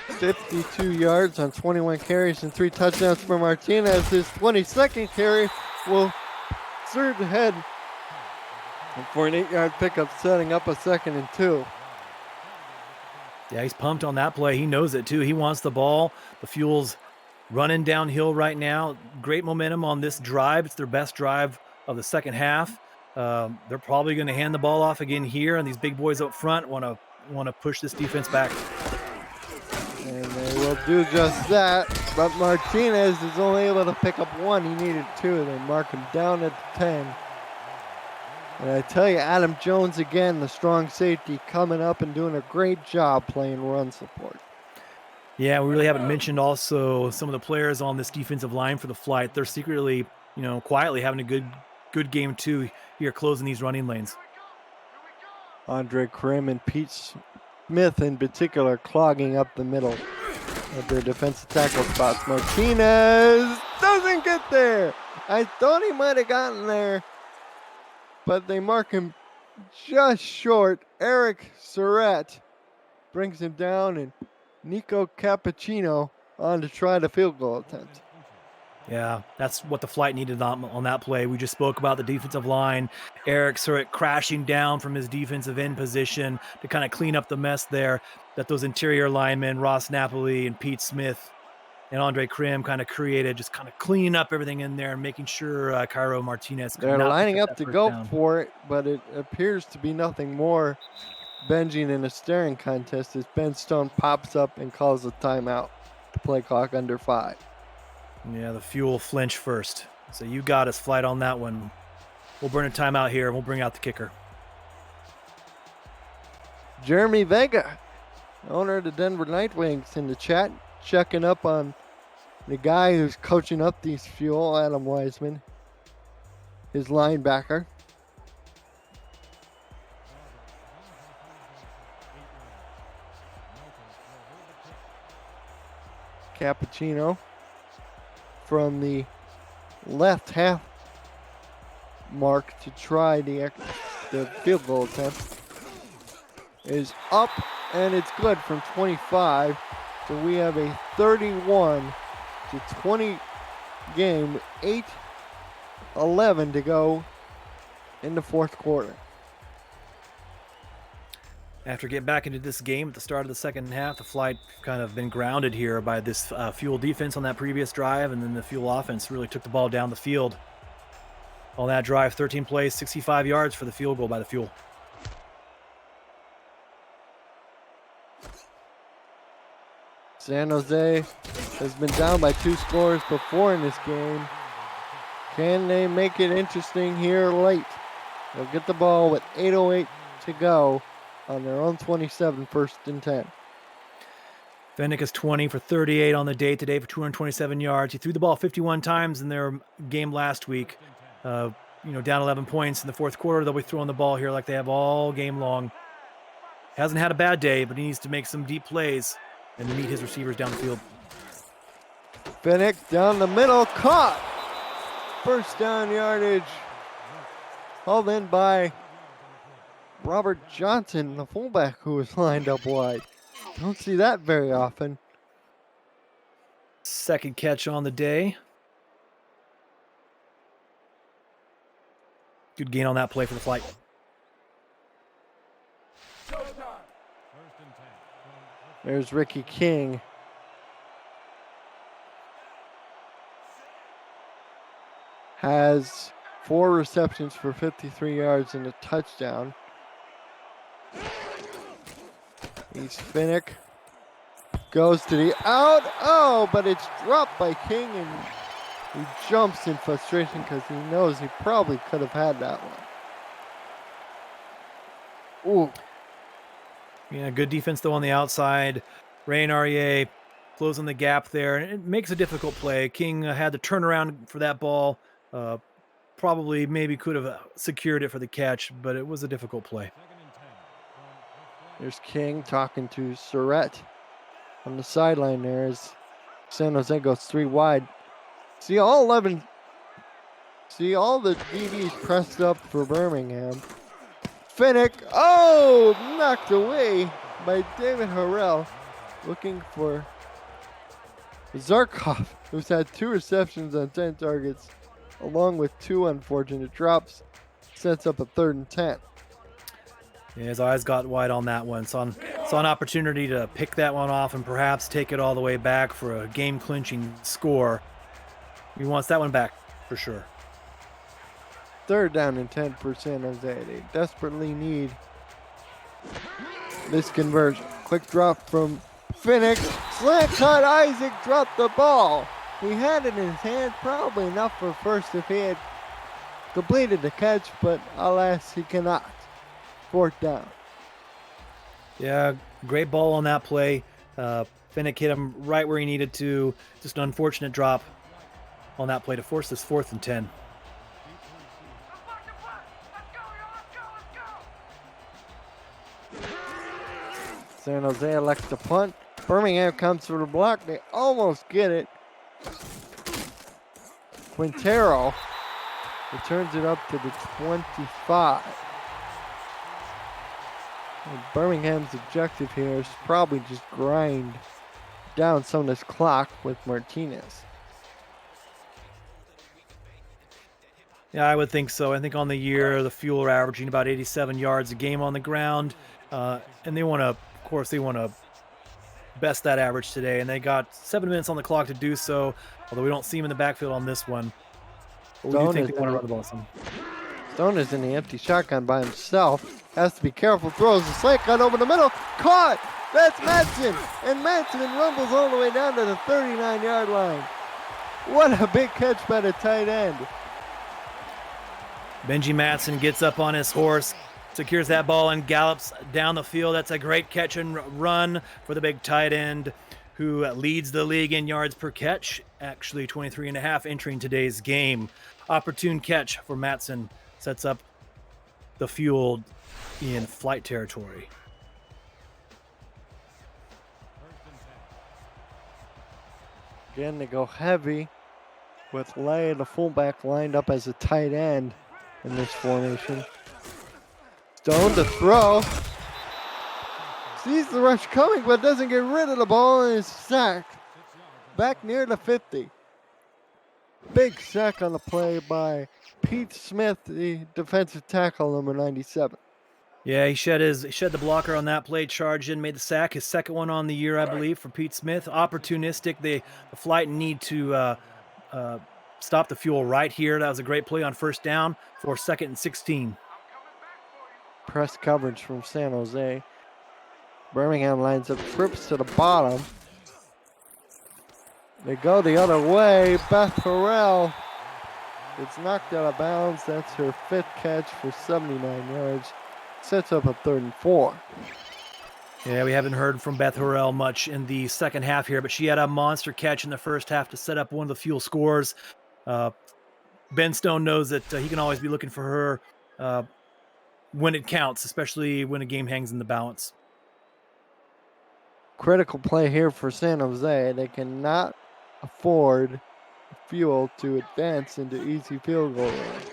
A: 52 yards on 21 carries and 3 touchdowns for Martinez. His 22nd carry will surge ahead for an 8-yard pickup, setting up a 2nd and 2.
B: Yeah, he's pumped on that play. He knows it too. He wants the ball. The Fuel's running downhill right now. Great momentum on this drive. It's their best drive of the second half. They're probably going to hand the ball off again here, and these big boys up front want to push this defense back.
A: And they will do just that, but Martinez is only able to pick up 1. He needed 2. They mark him down at the 10. And I tell you, Adam Jones again, the strong safety, coming up and doing a great job playing run support.
B: Yeah, we really haven't mentioned also some of the players on this defensive line for the Flight. They're secretly, quietly having a good game too here, closing these running lanes.
A: Andre Krim and Pete Smith in particular clogging up the middle of their defensive tackle spots. Martinez doesn't get there. I thought he might have gotten there, but they mark him just short. Eric Surratt brings him down, and Nico Cappuccino on to try the field goal attempt.
B: Yeah, that's what the Flight needed on that play. We just spoke about the defensive line. Eric Surratt crashing down from his defensive end position to kind of clean up the mess there that those interior linemen, Ross Napoli and Pete Smith and Andre Krim, kind of created, just kind of cleaning up everything in there and making sure Cairo Martinez could
A: They're
B: not
A: lining
B: pick
A: up to go
B: down.
A: for it, but it appears to be nothing more binging in a staring contest as Ben Stone pops up and calls a timeout. The play clock under 5.
B: Yeah, the Fuel flinch first. So you got us, Flight, on that one. We'll burn a timeout here, and we'll bring out the kicker.
A: Jeremy Vega, owner of the Denver Nightwings, in the chat, checking up on the guy who's coaching up these Fuel, Adam Wiseman, his linebacker. Cappuccino from the left half mark to try the field goal attempt is up, and it's good from 25. So we have a 31-20 game with 8:11 to go in the fourth quarter.
B: After getting back into this game at the start of the second half, the Flight kind of been grounded here by this Fuel defense on that previous drive, and then the Fuel offense really took the ball down the field. On that drive, 13 plays, 65 yards for the field goal by the Fuel.
A: San Jose has been down by 2 scores before in this game. Can they make it interesting here late? They'll get the ball with 8:08 to go on their own 27, 1st and 10.
B: Fennick is 20 for 38 on the day today for 227 yards. He threw the ball 51 times in their game last week. Down 11 points in the fourth quarter. They'll be throwing the ball here like they have all game long. Hasn't had a bad day, but he needs to make some deep plays and meet his receivers down the field.
A: Fennick down the middle, caught. First down yardage. Hauled in by Robert Johnson, the fullback who was lined up wide. Don't see that very often.
B: Second catch on the day. Good gain on that play for the Flight.
A: There's Ricky King. Has 4 receptions for 53 yards and a touchdown. He's Fennick. Goes to the out. Oh, but it's dropped by King, and he jumps in frustration because he knows he probably could have had that one. Ooh.
B: Yeah, good defense though on the outside. Ray and Aryeh closing the gap there, and it makes a difficult play. King had the turnaround for that ball. Probably maybe could have secured it for the catch, but it was a difficult play.
A: There's King talking to Surratt on the sideline there as San Jose goes 3 wide. See all the DBs pressed up for Birmingham. Fennick, knocked away by David Harrell, looking for Zarkov, who's had 2 receptions on 10 targets, along with 2 unfortunate drops. Sets up a 3rd and 10.
B: Yeah, his eyes got wide on that one. Saw an opportunity to pick that one off and perhaps take it all the way back for a game-clinching score. He wants that one back for sure.
A: 3rd down and 10 for San Jose. They desperately need this conversion. Quick drop from Fennick. Slant cut. Isaac dropped the ball. He had it in his hand, probably enough for first if he had completed the catch, but alas, he cannot. 4th down.
B: Yeah, great ball on that play. Fennick hit him right where he needed to. Just an unfortunate drop on that play to force this 4th and 10.
A: San Jose elects to punt. Birmingham comes for the block. They almost get it. Quintero returns it up to the 25. And Birmingham's objective here is probably just grind down some of this clock with Martinez.
B: Yeah, I would think so. I think on the year, the Fuel are averaging about 87 yards a game on the ground. And they want to best that average today. And they got 7 minutes on the clock to do so, although we don't see him in the backfield on this one. But we do think they want to run the ball some.
A: Stone is in the empty shotgun by himself. Has to be careful. Throws the slant cut over the middle. Caught! That's Madsen. And Madsen rumbles all the way down to the 39-yard line. What a big catch by the tight end.
B: Benji Madsen gets up on his horse, secures that ball, and gallops down the field. That's a great catch and run for the big tight end who leads the league in yards per catch, actually 23.5 entering today's game. Opportune catch for Madsen sets up the Fuel in Flight territory.
A: Again, they go heavy with Lay, the fullback, lined up as a tight end in this formation. Stone to throw. Sees the rush coming, but doesn't get rid of the ball and is sacked. Back near the 50. Big sack on the play by Pete Smith, the defensive tackle, number 97.
B: Yeah, he shed the blocker on that play, charged in, made the sack, his second one on the year, I believe, for Pete Smith. Opportunistic. The Flight need to uh, stop the fuel right here. That was a great play on first down for 2nd and 16.
A: Press coverage from San Jose. Birmingham lines up trips to the bottom. They go the other way. Beth Harrell gets knocked out of bounds. That's her 5th catch for 79 yards. Sets up a 3rd and 4.
B: Yeah, we haven't heard from Beth Harrell much in the second half here, but she had a monster catch in the first half to set up one of the Fuel scores. Ben Stone knows that he can always be looking for her when it counts, especially when a game hangs in the balance.
A: Critical play here for San Jose. They cannot afford Fuel to advance into easy field goal range.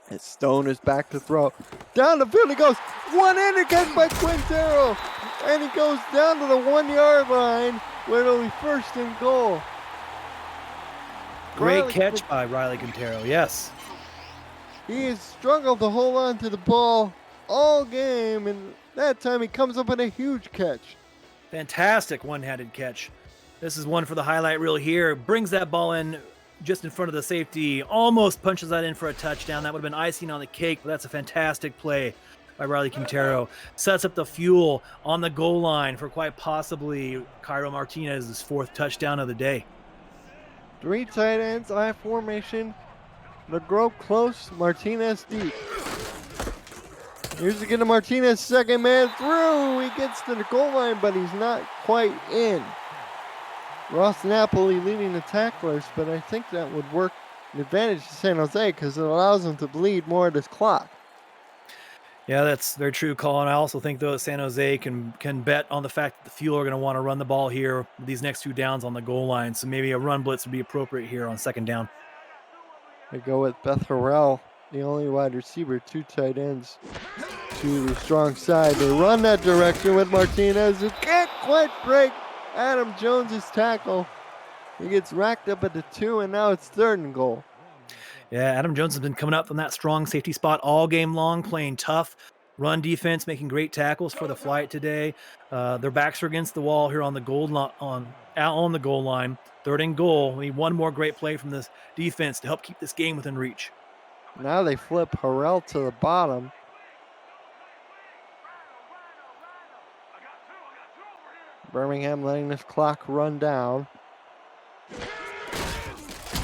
A: And Stone is back to throw. Down the field he goes. One-handed catch by Quintero. And he goes down to the 1-yard line where it'll be 1st and goal.
B: Great catch by Riley Quintero, yes.
A: He has struggled to hold on to the ball all game, and that time he comes up with a huge catch.
B: Fantastic one-handed catch. This is one for the highlight reel here. Brings that ball in just in front of the safety. Almost punches that in for a touchdown. That would have been icing on the cake, but that's a fantastic play by Riley Quintero. Sets up the Fuel on the goal line for quite possibly Cairo Martinez's 4th touchdown of the day.
A: 3 tight ends, I formation. LeGros close, Martinez deep. Here's again to Martinez, 2nd man through. He gets to the goal line, but he's not quite in. Ross Napoli leading the tacklers, but I think that would work an advantage to San Jose because it allows them to bleed more of this clock.
B: Yeah, that's very true, Colin. I also think, though, that San Jose can bet on the fact that the Fuel are going to want to run the ball here with these next 2 downs on the goal line. So maybe a run blitz would be appropriate here on 2nd down.
A: They go with Beth Harrell, the only wide receiver, 2 tight ends to the strong side. They run that direction with Martinez, who can't quite break Adam Jones's tackle. He gets racked up at the 2, and now it's 3rd and goal.
B: Yeah, Adam Jones has been coming up from that strong safety spot all game long, playing tough run defense, making great tackles for the Flight today. Their backs are against the wall here on the goal line, on the goal line. 3rd and goal. We need one more great play from this defense to help keep this game within reach.
A: Now they flip Harrell to the bottom. Birmingham letting this clock run down.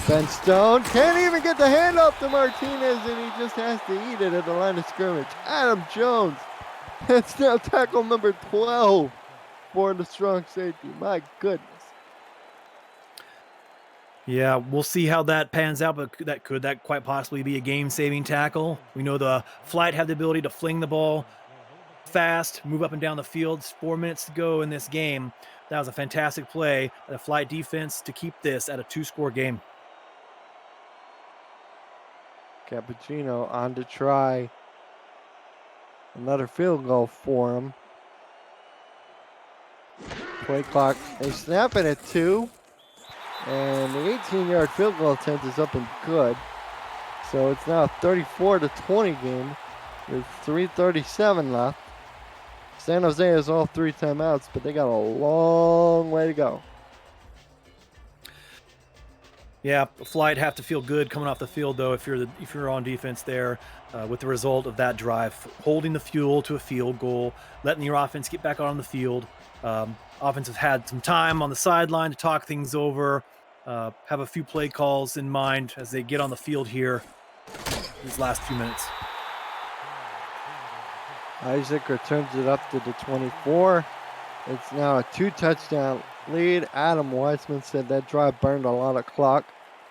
A: Ben Stone can't even get the handoff to Martinez, and he just has to eat it at the line of scrimmage. Adam Jones, that's now tackle number 12 for the strong safety. My goodness.
B: Yeah, we'll see how that pans out, but that quite possibly be a game-saving tackle. We know the Flight have the ability to fling the ball fast, move up and down the field. 4 minutes to go in this game. That was a fantastic play by the Flight defense to keep this at a 2-score game.
A: Cappuccino on to try another field goal for him. Play clock, they snap it at 2. And the 18-yard field goal attempt is up and good. So it's now a 34-20 game with 3:37 left. San Jose has all 3 timeouts, but they got a long way to go.
B: Yeah, the Flight have to feel good coming off the field, though, if you're on defense there, with the result of that drive, holding the Fuel to a field goal, letting your offense get back on the field. Offense has had some time on the sideline to talk things over, have a few play calls in mind as they get on the field here these last few minutes.
A: Isaac returns it up to the 24. It's now a 2-touchdown lead. Adam Weissman said that drive burned a lot of clock,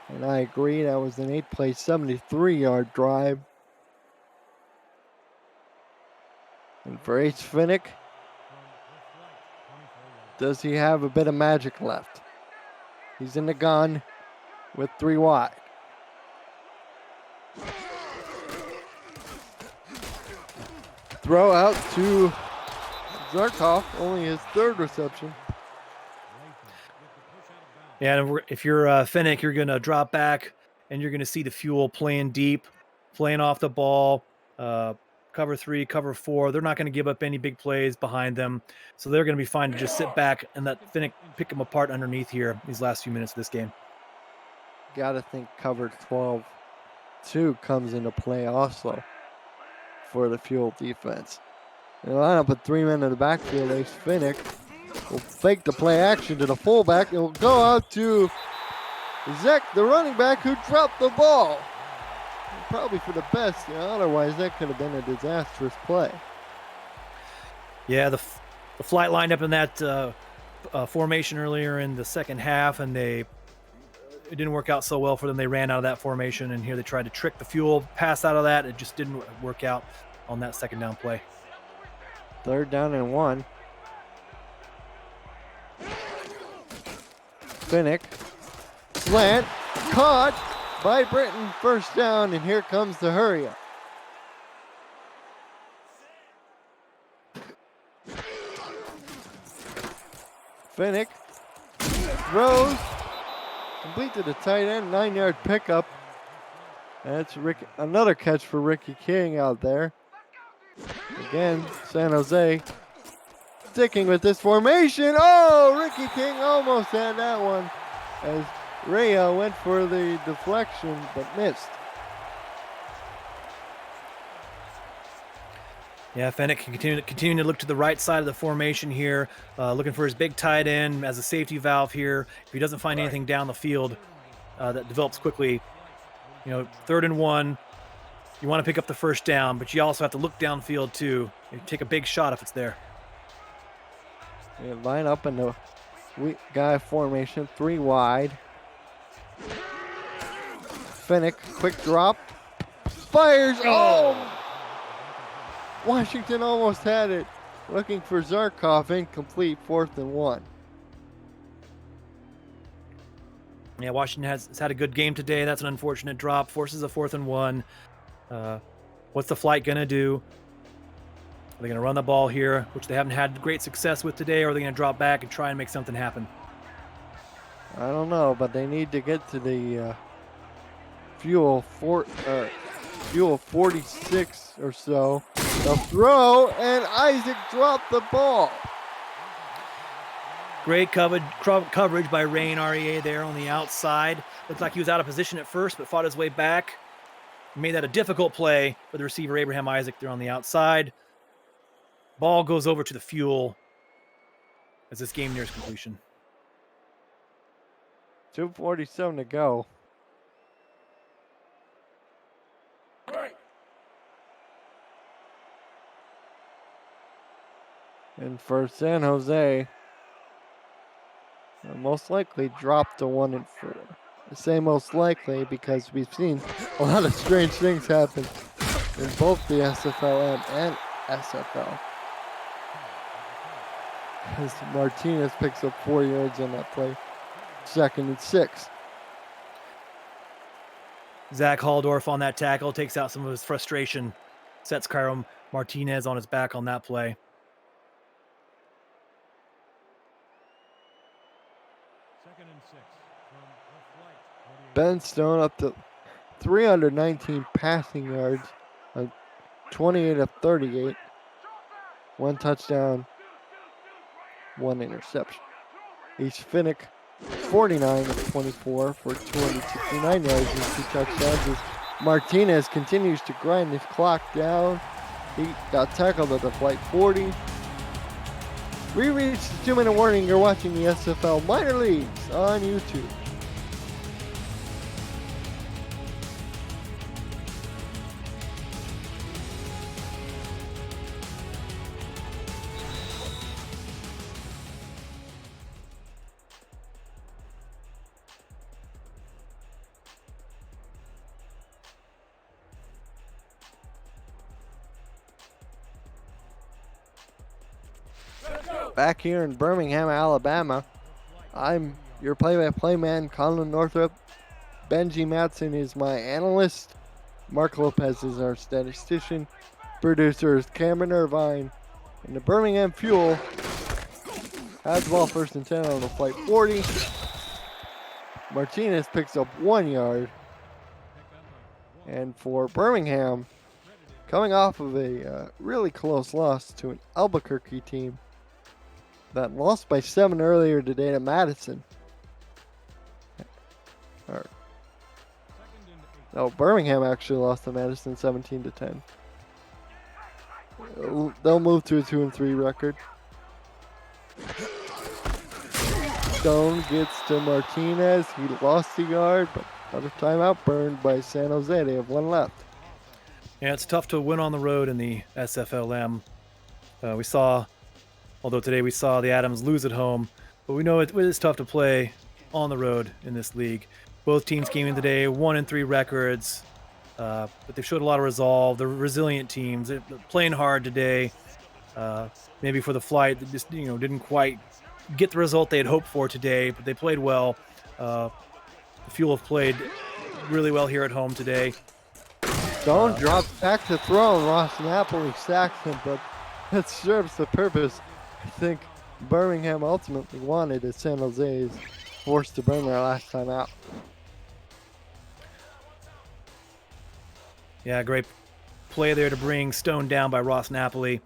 A: and I agree. That was an 8-play, 73-yard drive. And for H. Finnick, does he have a bit of magic left? He's in the gun with 3 wide. Throw out to Zarkov, only his 3rd reception.
B: Yeah, and if you're Finnick, you're going to drop back, and you're going to see the Fuel playing deep, playing off the ball, cover 3, cover 4. They're not going to give up any big plays behind them. So they're going to be fine to just sit back and let Finnick pick them apart underneath here these last few minutes of this game.
A: Got to think cover 12 2 comes into play also for the Fuel defense. They line up with 3 men in the backfield. Ace Finnick will fake the play action to the fullback. It will go out to Zek, the running back, who dropped the ball. Probably for the best. Otherwise, that could have been a disastrous play.
B: Yeah, the flight lined up in that formation earlier in the second half, and it didn't work out so well for them. They ran out of that formation, and here they tried to trick the Fuel, pass out of that. It just didn't work out on that second down play.
A: 3rd down and 1. Finnick, slant, caught by Britton, 1st down, and here comes the hurry up. Finnick throws, complete to the tight end, 9-yard pickup. That's another catch for Ricky King out there. Again, San Jose sticking with this formation. Oh, Ricky King almost had that one as Rhea went for the deflection but missed.
B: Yeah, Finnick can continue to look to the right side of the formation here, looking for his big tight end as a safety valve here. If he doesn't find anything down the field that develops quickly, 3rd and 1, you want to pick up the 1st down, but you also have to look downfield too. You take a big shot if it's there.
A: They line up in the weak guy formation, 3 wide. Finnick, quick drop, fires. Oh! Washington almost had it. Looking for Zarkov, incomplete, 4th and 1.
B: Yeah, Washington has had a good game today. That's an unfortunate drop. Forces a 4th and 1. What's the flight going to do? Are they going to run the ball here, which they haven't had great success with today, or are they going to drop back and try and make something happen?
A: I don't know, but they need to get to the Fuel 46 or so. The throw, and Isaac dropped the ball.
B: Great coverage by Rain REA there on the outside. Looked like he was out of position at first, but fought his way back. Made that a difficult play for the receiver, Abraham Isaac, there on the outside. Ball goes over to the Fuel as this game nears completion.
A: 2:47 to go. And for San Jose, most likely drop to 1 and 4. I say most likely because we've seen a lot of strange things happen in both the SFLm and SFL. As Martinez picks up 4 yards on that play. 2nd and 6.
B: Zach Halldorf on that tackle takes out some of his frustration. Sets Cairo Martinez on his back on that play.
A: Ben Stone up to 319 passing yards on 28 of 38. 1 touchdown, 1 interception. Ace Finnick, 49 of 24 for 269 yards and 2 touchdowns. As Martinez continues to grind his clock down. He got tackled at the flight 40. We reached the 2-minute warning. You're watching the SFL Minor Leagues on YouTube. Back here in Birmingham, Alabama, I'm your play-by-play man, Colin Northrup. Benji Matson is my analyst. Mark Lopez is our statistician. Producer is Cameron Irvine. And the Birmingham Fuel has the ball 1st and 10 on the flight 40. Martinez picks up 1 yard. And for Birmingham, coming off of a really close loss to an Albuquerque team that lost by 7 earlier today to Madison. No, Birmingham actually lost to Madison 17-10. They'll move to a 2-3 record. Stone gets to Martinez. He lost the yard, but another timeout burned by San Jose. They have one left.
B: Yeah, it's tough to win on the road in the SFLm. Although today we saw the Adams lose at home, but we know it is tough to play on the road in this league. Both teams came in today 1-3 records, but they've showed a lot of resolve. They're resilient teams. They're playing hard today. Maybe for the Flight, they just didn't quite get the result they had hoped for today, but they played well. The Fuel have played really well here at home today.
A: Stone drops back to throw, and Ross Napoli sacks him, but that serves the purpose. I think Birmingham ultimately wanted as San Jose is forced to burn their last time out.
B: Yeah, great play there to bring Stone down by Ross Napoli.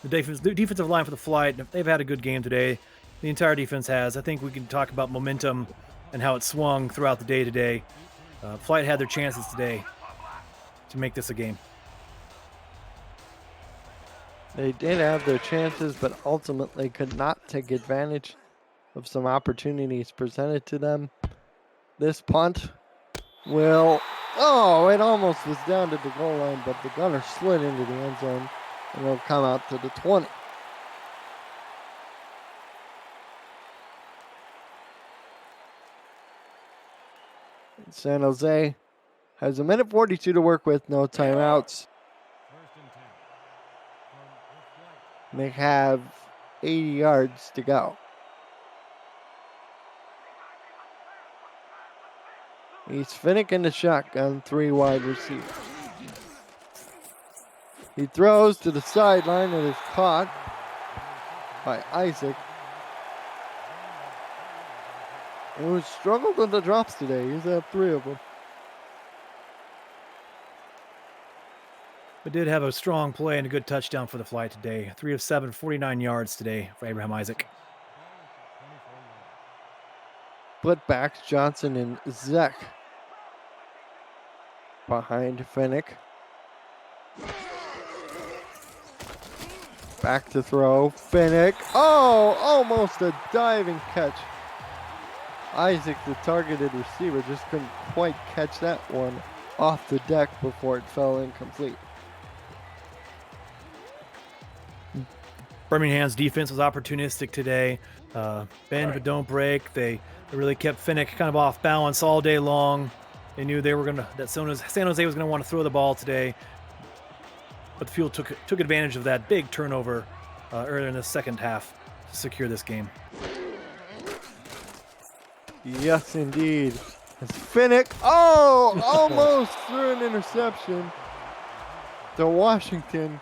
B: The defensive line for the Flight, they've had a good game today. The entire defense has. I think we can talk about momentum and how it swung throughout the day today. Flight had their chances today to make this a game.
A: They did have their chances, but ultimately could not take advantage of some opportunities presented to them. This punt it almost was down to the goal line, but the gunner slid into the end zone, and it'll come out to the 20. San Jose has 1:42 to work with, no timeouts. They have 80 yards to go. He's Finnick in the shotgun, 3 wide receivers. He throws to the sideline and is caught by Isaac, who struggled with the drops today. He's had 3 of them.
B: But did have a strong play and a good touchdown for the Flight today. 3 of 7, 49 yards today for Abraham Isaac.
A: Putbacks Johnson and Zek behind Finnick. Back to throw. Finnick. Oh, almost a diving catch. Isaac, the targeted receiver, just couldn't quite catch that one off the deck before it fell incomplete.
B: Birmingham's defense was opportunistic today. Bend but don't break. They really kept Finnick kind of off balance all day long. They knew that San Jose was gonna want to throw the ball today, but the Fuel took advantage of that big turnover earlier in the second half to secure this game.
A: Yes, indeed. It's Finnick. Oh, almost threw an interception to Washington.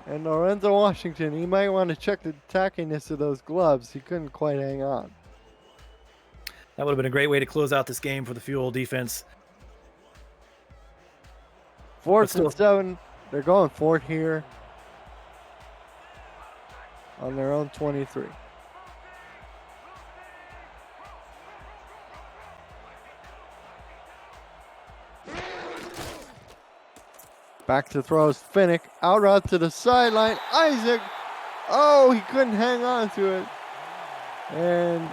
A: And Lorenzo Washington, he might want to check the tackiness of those gloves. He couldn't quite hang on.
B: That would have been a great way to close out this game for the Fuel defense.
A: 4th and 7. They're going for it here on their own 23. Back to throws, Finnick, out route to the sideline, Isaac, oh, he couldn't hang on to it. And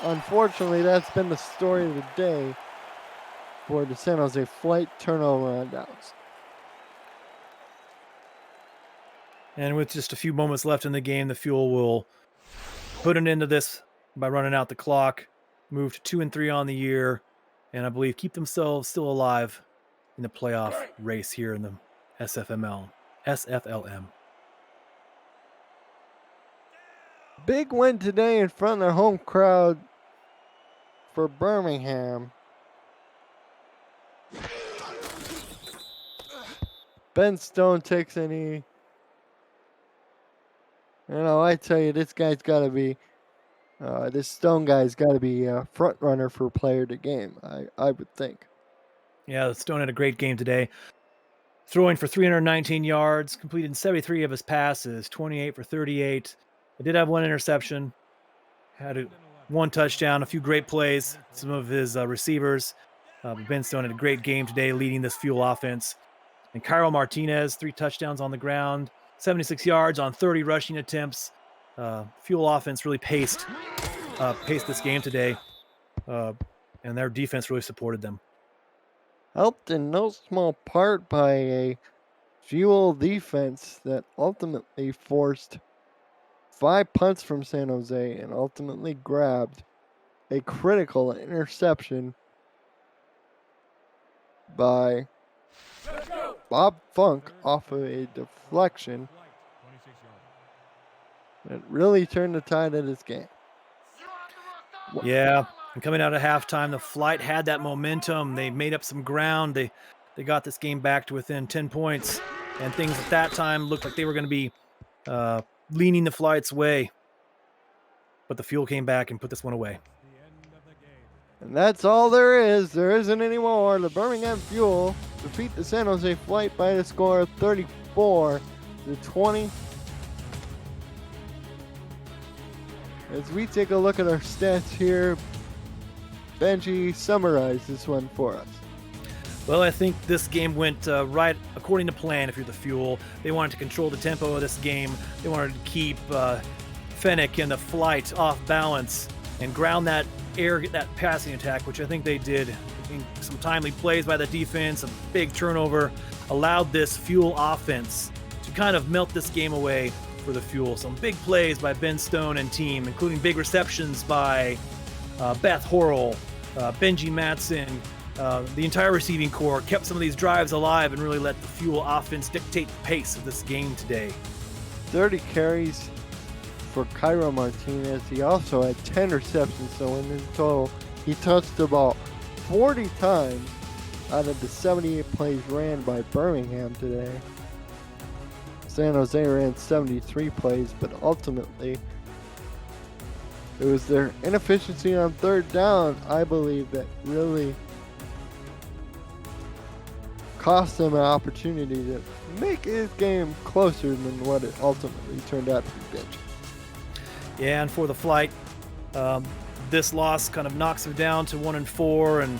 A: unfortunately, that's been the story of the day for the San Jose Flight turnover on downs.
B: And with just a few moments left in the game, the Fuel will put an end to this by running out the clock, move to 2-3 on the year, and I believe keep themselves still alive in the playoff race here in the SFLm.
A: Big win today in front of their home crowd for Birmingham. Ben Stone takes a knee. I tell you, this guy's got to be, this Stone guy's got to be a front runner for player of the game, I would think.
B: Yeah, Stone had a great game today. throwing for 319 yards, completed 73 of his passes, 28 for 38. I did have one interception, one touchdown, a few great plays, some of his receivers. Ben Stone had a great game today leading this Fuel offense. And Cairo Martinez, 3 touchdowns on the ground, 76 yards on 30 rushing attempts. Fuel offense really paced this game today, and their defense really supported them.
A: Helped in no small part by a Fuel defense that ultimately forced 5 punts from San Jose and ultimately grabbed a critical interception by Bob Funk off of a deflection that really turned the tide of this game.
B: Yeah, and coming out of halftime, the Flight had that momentum. They made up some ground. They got this game back to within 10 points, and things at that time looked like they were going to be leaning the Flight's way. But the Fuel came back and put this one away.
A: And that's all there is. There isn't any more. The Birmingham Fuel defeat the San Jose Flight by the score of 34-20. As we take a look at our stats here, Benji, summarize this one for us.
B: Well, I think this game went right according to plan if you're the Fuel. They wanted to control the tempo of this game. They wanted to keep Fennec and the Flight off balance and ground that passing attack, which I think they did. I think some timely plays by the defense, a big turnover, allowed this Fuel offense to kind of melt this game away for the Fuel. Some big plays by Ben Stone and team, including big receptions by Beth Horrell, Benji Matson. The entire receiving corps kept some of these drives alive and really let the Fuel offense dictate the pace of this game today. 30
A: carries for Cairo Martinez. He also had 10 receptions, so in total, he touched the ball 40 times out of the 78 plays ran by Birmingham today. San Jose ran 73 plays, but ultimately, it was their inefficiency on third down, I believe, that really cost them an opportunity to make his game closer than what it ultimately turned out to be.
B: Yeah, and for the Flight, this loss kind of knocks them down to 1-4, and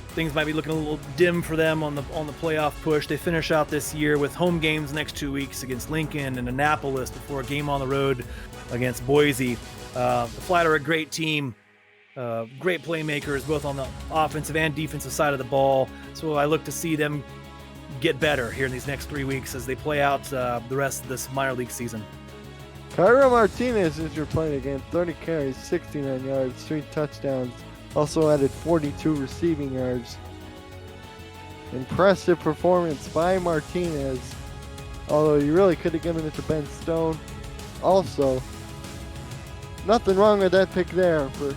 B: things might be looking a little dim for them on the playoff push. They finish out this year with home games next 2 weeks against Lincoln and Annapolis before a game on the road against Boise. The Flight are a great team, great playmakers both on the offensive and defensive side of the ball. So I look to see them get better here in these next 3 weeks as they play out the rest of this minor league season.
A: Cairo Martinez is your play again. 30 carries, 69 yards, 3 touchdowns. Also added 42 receiving yards. Impressive performance by Martinez, although you really could have given it to Ben Stone. Also, nothing wrong with that pick there. For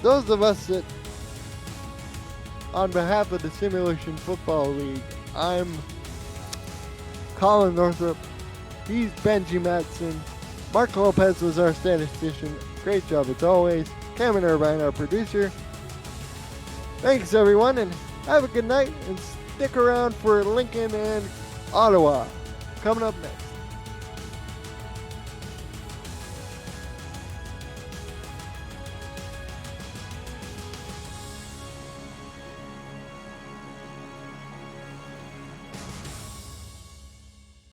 A: those of us that, on behalf of the Simulation Football League, I'm Colin Northrup. He's Benji Matson. Mark Lopez was our statistician. Great job as always. Cameron Irvine, our producer. Thanks everyone, and have a good night, and stick around for Lincoln and Ottawa coming up next.